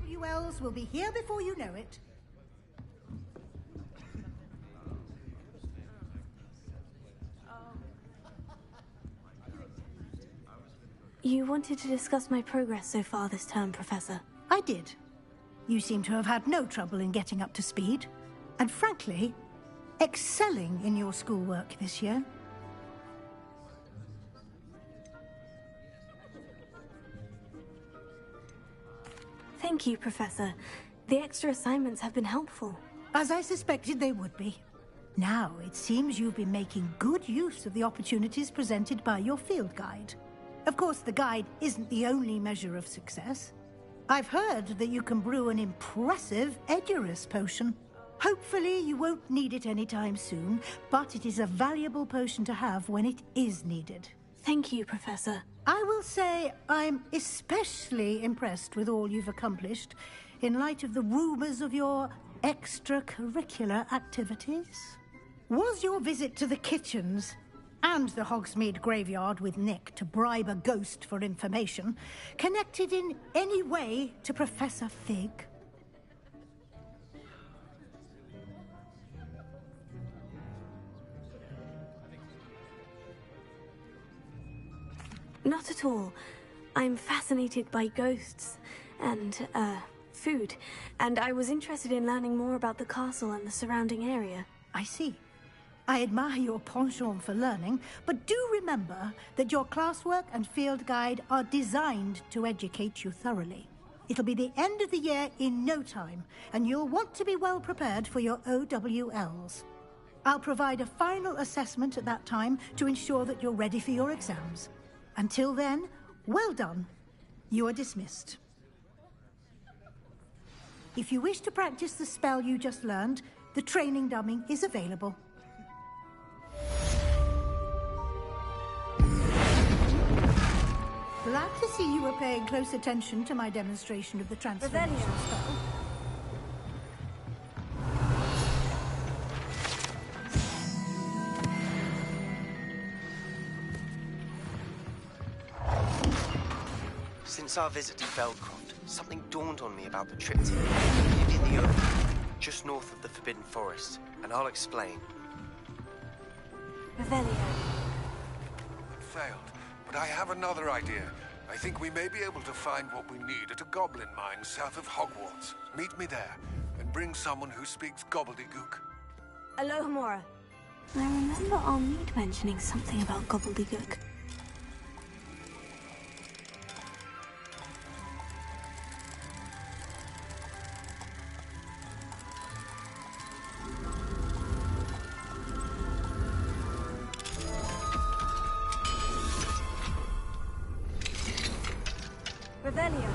Speaker 12: WLs will be here before you know it.
Speaker 2: You wanted to discuss my progress so far this term, Professor.
Speaker 12: I did. You seem to have had no trouble in getting up to speed. And frankly, excelling in your schoolwork this year.
Speaker 2: Thank you, Professor. The extra assignments have been helpful.
Speaker 12: As I suspected they would be. Now, it seems you've been making good use of the opportunities presented by your field guide. Of course, the guide isn't the only measure of success. I've heard that you can brew an impressive Edurus potion. Hopefully, you won't need it anytime soon, but it is a valuable potion to have when it is needed.
Speaker 2: Thank you, Professor.
Speaker 12: I will say I'm especially impressed with all you've accomplished in light of the rumors of your extracurricular activities. Was your visit to the kitchens and the Hogsmeade graveyard with Nick to bribe a ghost for information connected in any way to Professor Fig?
Speaker 2: Not at all. I'm fascinated by ghosts and, food. And I was interested in learning more about the castle and the surrounding area.
Speaker 12: I see. I admire your penchant for learning, but do remember that your classwork and field guide are designed to educate you thoroughly. It'll be the end of the year in no time, and you'll want to be well prepared for your OWLs. I'll provide a final assessment at that time to ensure that you're ready for your exams. Until then, well done. You are dismissed. If you wish to practice the spell you just learned, the training dummy is available. Glad to see you were paying close attention to my demonstration of the transformation spell.
Speaker 11: Since our visit to Feldcroft, something dawned on me about the triptych. In the oak, just north of the Forbidden Forest, and I'll explain.
Speaker 2: Revelio.
Speaker 7: Failed, but I have another idea. I think we may be able to find what we need at a goblin mine south of Hogwarts. Meet me there, and bring someone who speaks gobbledygook.
Speaker 2: Alohomora. I remember Armid mentioning something about gobbledygook. Revelio.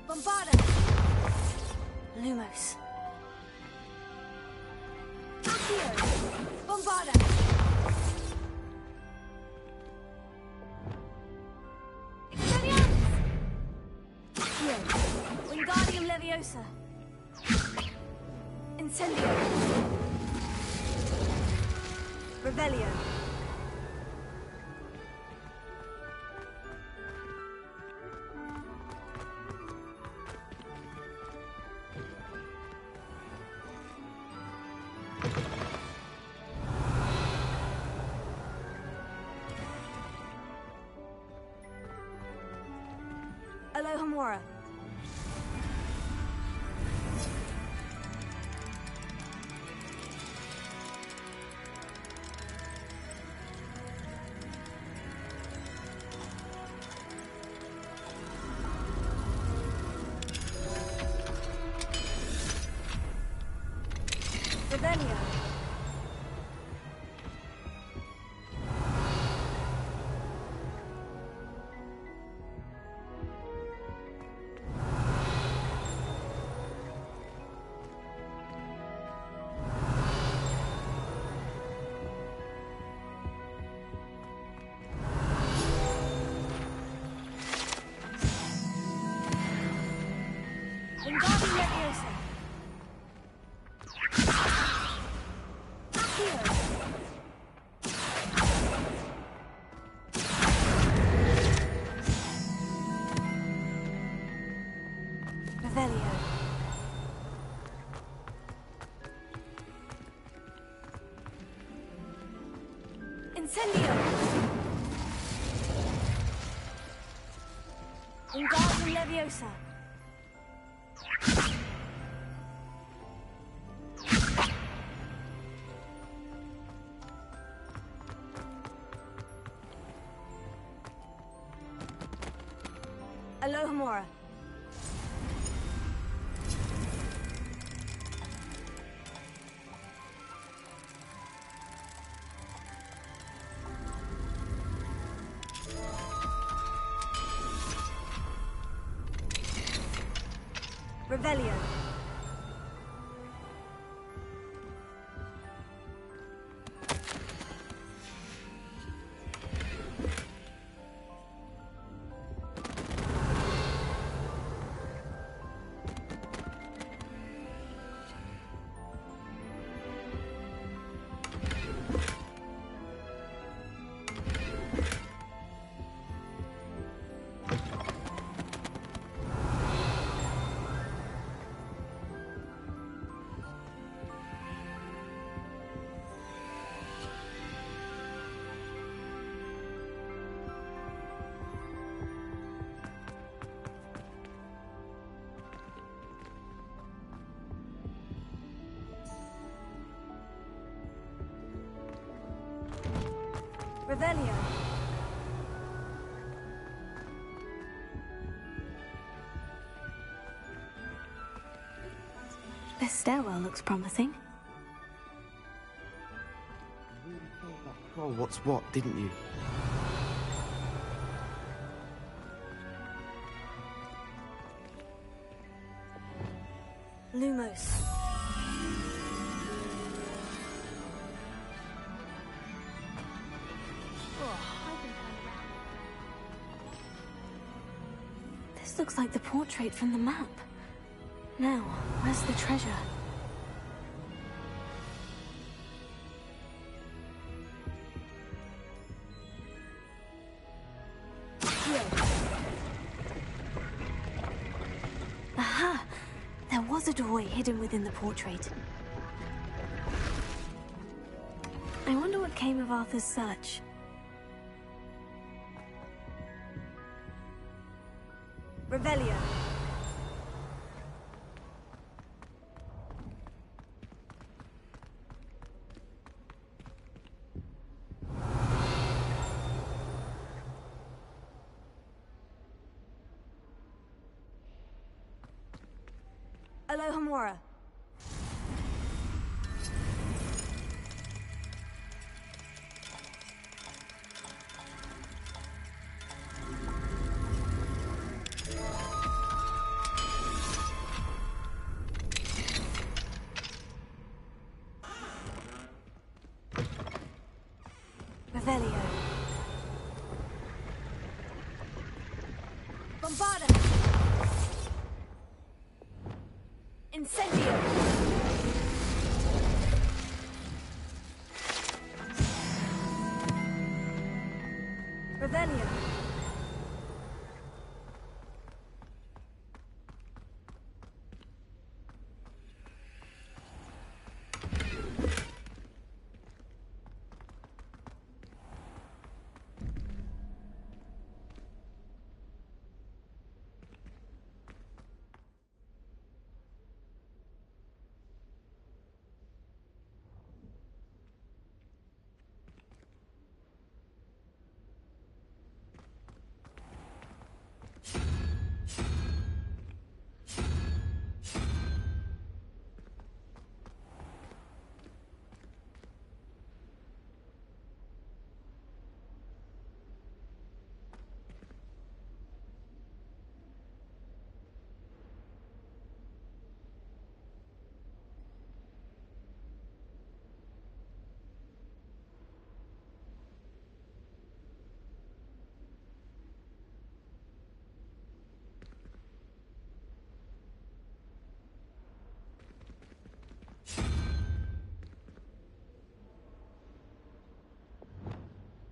Speaker 2: Bombarda. Lumos. Accio. Bombarda. Expelliarmus. Accio. Wingardium Leviosa. Incendio. Revelio. Alohomora. Revelio. Wingardium Leviosa. Accio. Revelio. Incendio. Wingardium Leviosa. Alohomora. Revelio. Revelio. stairwell looks promising.
Speaker 11: You really thought that troll what's what, didn't you?
Speaker 2: Lumos. This looks like the portrait from the map. Now, where's the treasure? Aha! There was a doorway hidden within the portrait. I wonder what came of Arthur's search. Revelio. Alohomora. Revelio. Bombarda. Incendio. Revelio.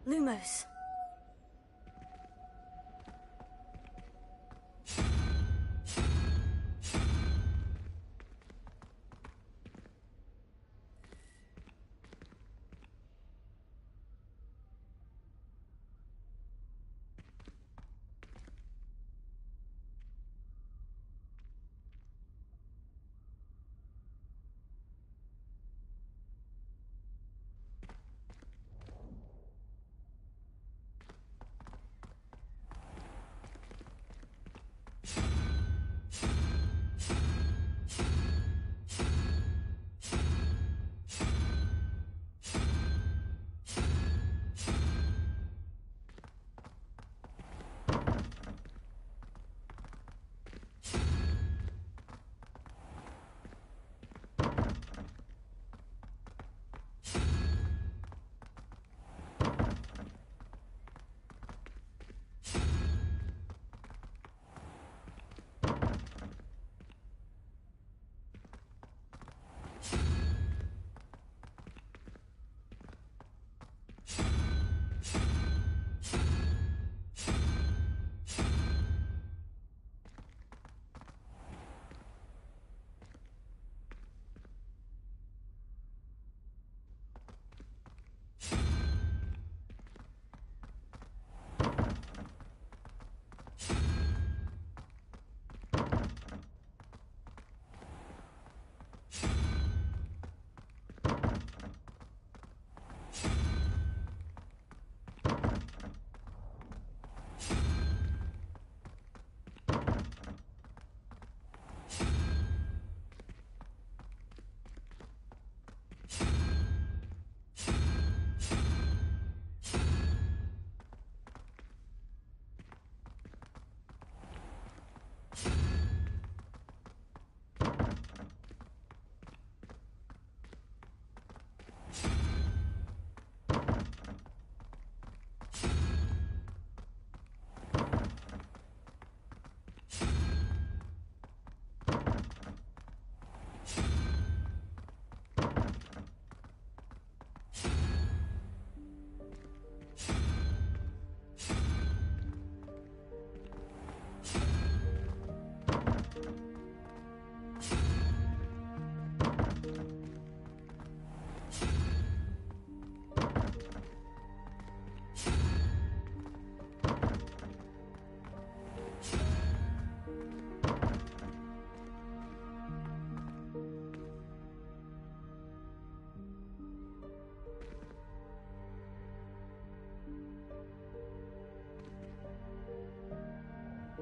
Speaker 2: Lumos.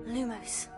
Speaker 2: Lumos.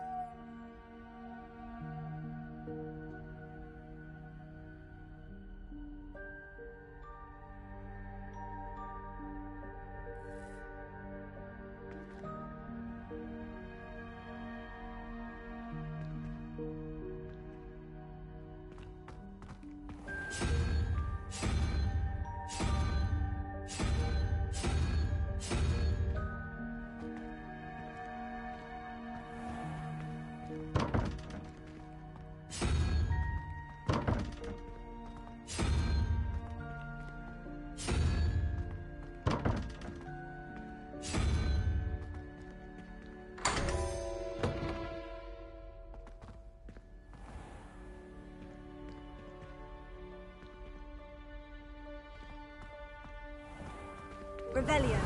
Speaker 2: Revelio.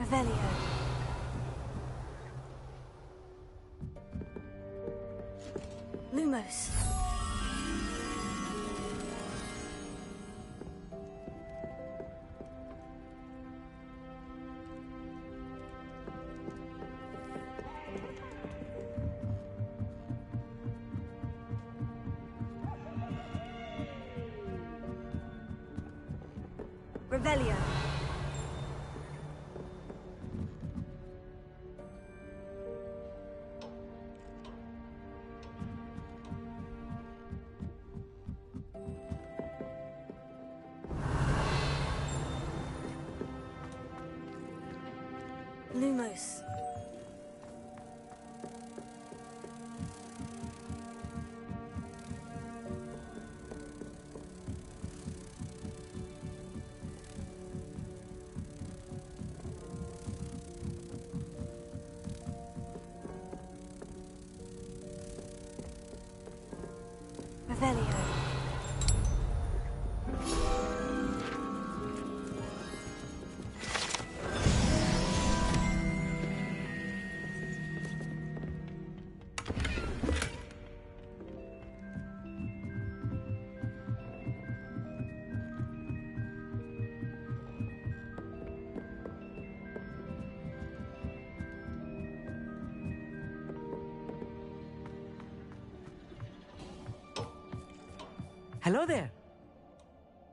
Speaker 2: Revelio. Lumos. Revelio. Lumos. Revelio.
Speaker 13: Hello there.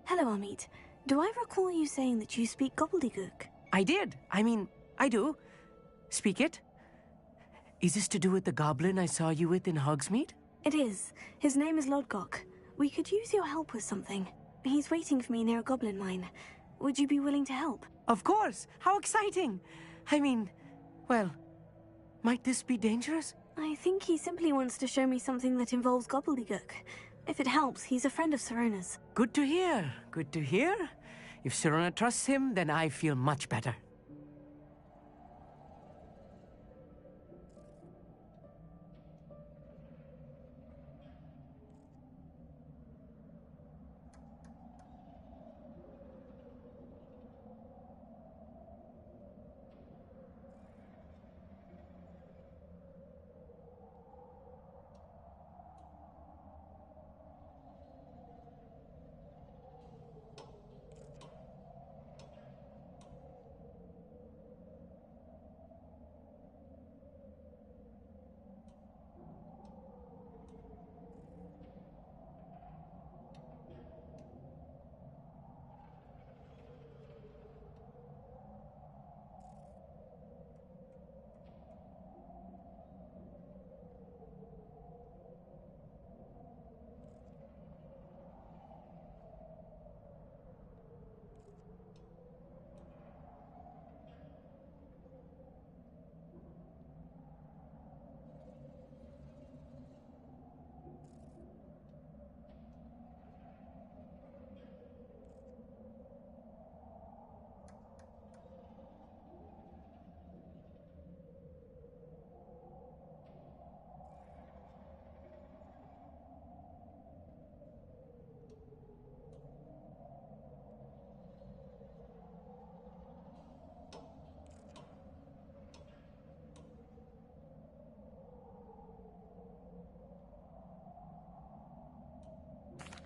Speaker 2: Hello, Amit. Do I recall you saying that you speak gobbledygook?
Speaker 13: I did. I mean, I do. Speak it. Is this to do with the goblin I saw you with in Hogsmeade?
Speaker 2: It is. His name is Lodgok. We could use your help with something. He's waiting for me near a goblin mine. Would you be willing to help?
Speaker 13: Of course! How exciting! I mean, well, might this be dangerous?
Speaker 2: I think he simply wants to show me something that involves gobbledygook. If it helps, he's a friend of Sirona's.
Speaker 13: Good to hear. Good to hear. If Sirona trusts him, then I feel much better.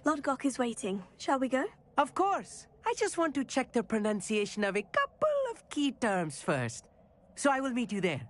Speaker 2: Lodgok is waiting. Shall we go?
Speaker 13: Of course. I just want to check the pronunciation of a couple of key terms first. So I will meet you there.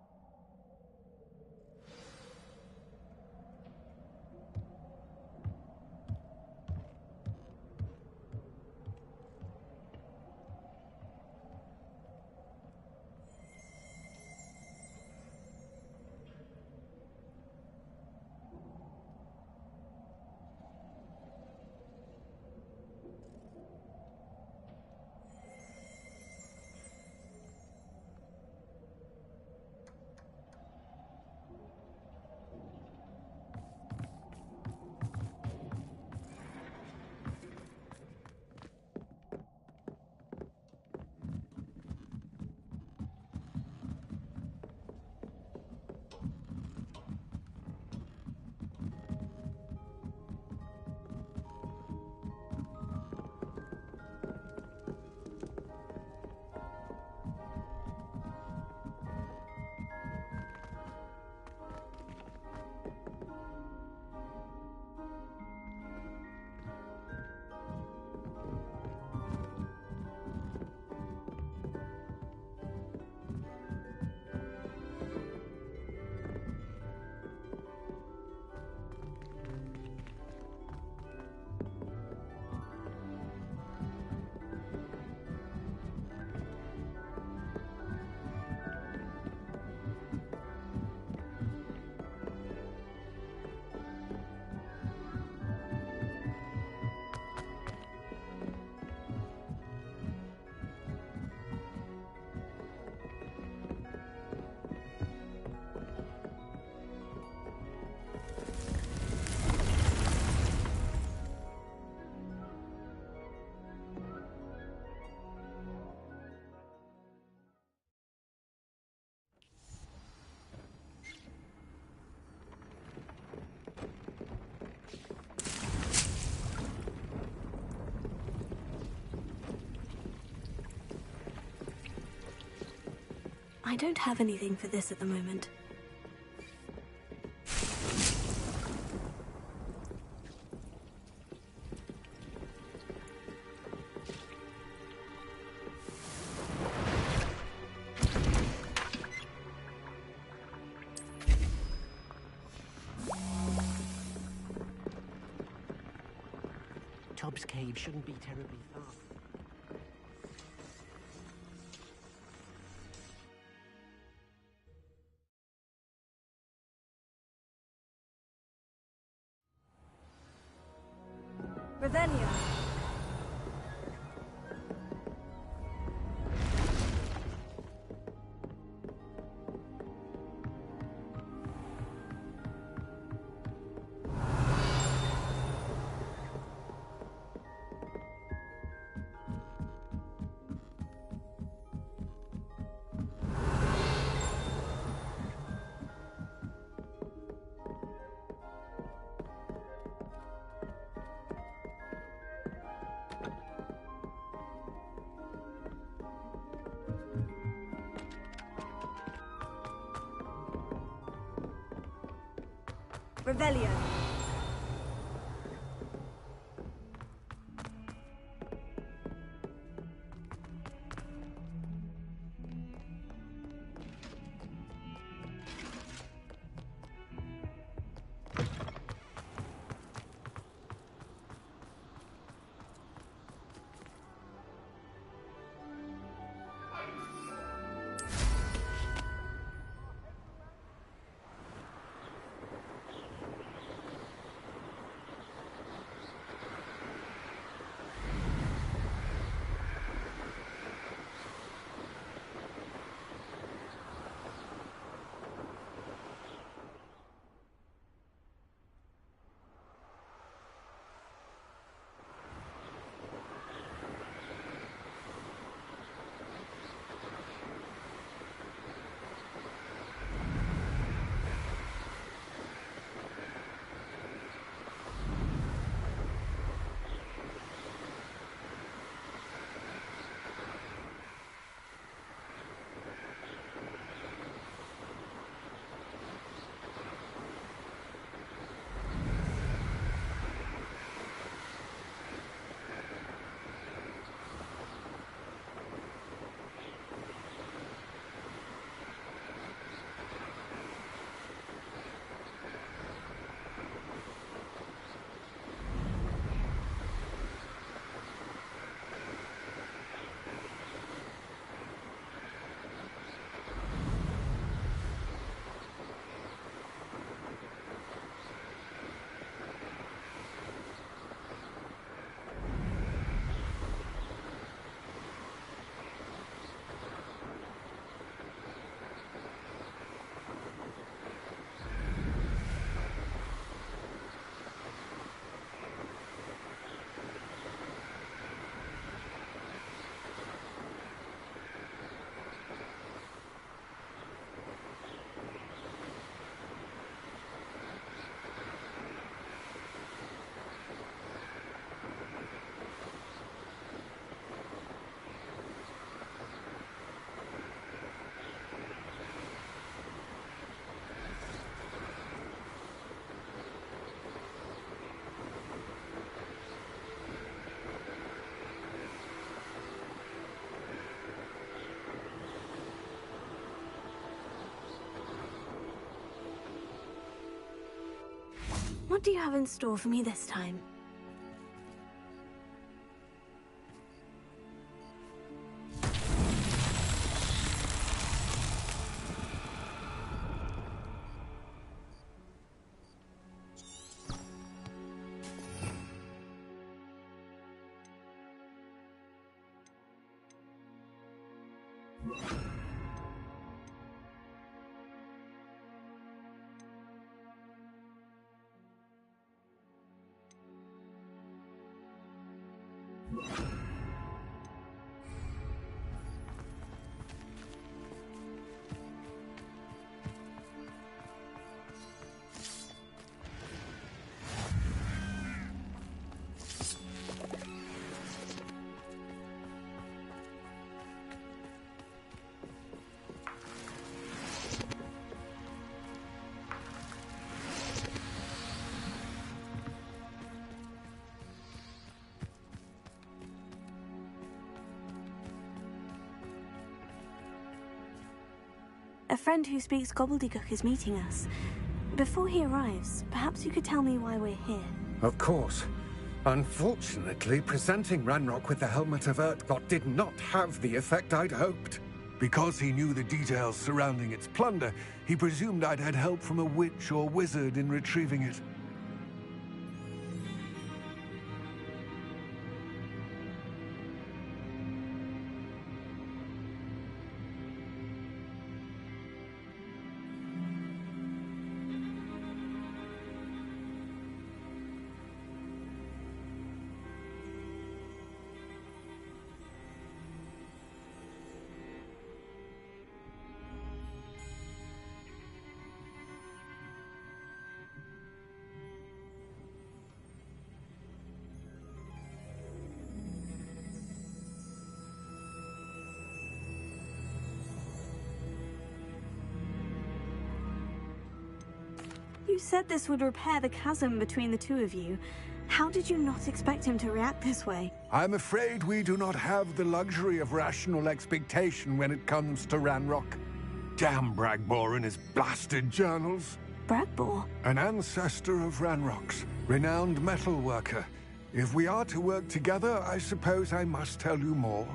Speaker 2: I don't have anything for this at the moment.
Speaker 14: Tubbs Cave shouldn't be terribly far.
Speaker 6: Revelio. Revelio.
Speaker 2: What do you have in store for me this time? A friend who speaks gobbledygook is meeting us. Before he arrives, perhaps you could tell me why we're here.
Speaker 7: Of course. Unfortunately, presenting Ranrock with the Helmet of Urtkot did not have the effect I'd hoped. Because he knew the details surrounding its plunder, he presumed I'd had help from a witch or wizard in retrieving it.
Speaker 2: You said this would repair the chasm between the two of you. How did you not expect him to react this way?
Speaker 7: I'm afraid we do not have the luxury of rational expectation when it comes to Ranrock. Damn Bragbor and his blasted journals.
Speaker 2: Bragbor?
Speaker 7: An ancestor of Ranrock's, renowned metal worker. If we are to work together, I suppose I must tell you more.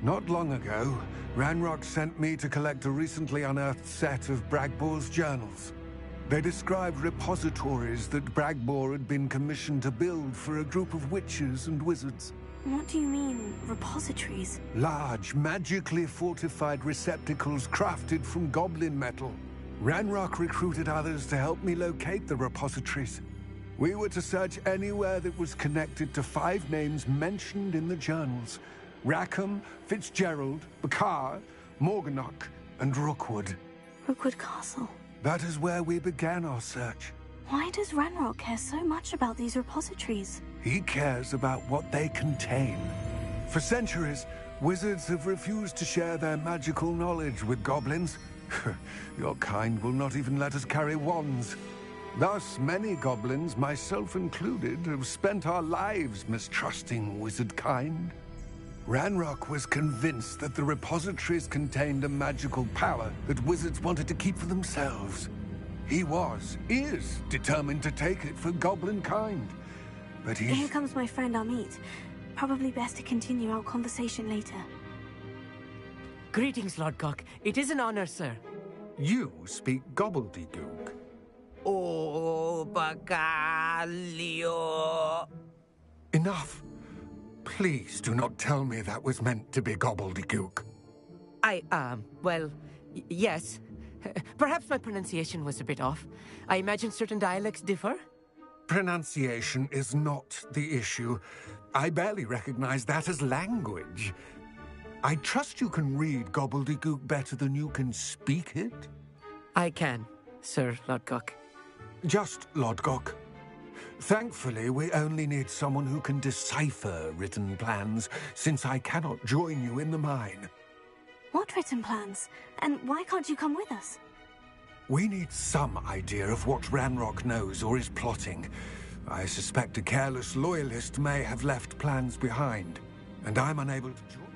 Speaker 7: Not long ago, Ranrock sent me to collect a recently unearthed set of Bragbor's journals. They described repositories that Bragbor had been commissioned to build for a group of witches and wizards.
Speaker 2: What do you mean, repositories?
Speaker 7: Large, magically fortified receptacles crafted from goblin metal. Ranrock recruited others to help me locate the repositories. We were to search anywhere that was connected to 5 names mentioned in the journals: Rackham, Fitzgerald, Bakar, Morganach, and Rookwood.
Speaker 2: Rookwood Castle.
Speaker 7: That is where we began our search.
Speaker 2: Why does Ranrock care so much about these repositories?
Speaker 7: He cares about what they contain. For centuries, wizards have refused to share their magical knowledge with goblins. Your kind will not even let us carry wands. Thus, many goblins, myself included, have spent our lives mistrusting wizard kind. Ranrock was convinced that the repositories contained a magical power that wizards wanted to keep for themselves. He is determined to take it for goblin kind. But
Speaker 2: Here comes my friend Amit. Probably best to continue our conversation later.
Speaker 13: Greetings, Lord Cock. It is an honor, sir.
Speaker 7: You speak gobbledygook.
Speaker 13: Oh, Bacalio.
Speaker 7: Enough. Please do not tell me that was meant to be gobbledygook.
Speaker 13: Well, yes. Perhaps my pronunciation was a bit off. I imagine certain dialects differ.
Speaker 7: Pronunciation is not the issue. I barely recognize that as language. I trust you can read gobbledygook better than you can speak it?
Speaker 13: I can, Sir Lodgok.
Speaker 7: Just Lodgok. Thankfully, we only need someone who can decipher written plans, since I cannot join you in the mine.
Speaker 2: What written plans? And why can't you come with us?
Speaker 7: We need some idea of what Ranrock knows or is plotting. I suspect a careless loyalist may have left plans behind, and I'm unable to join.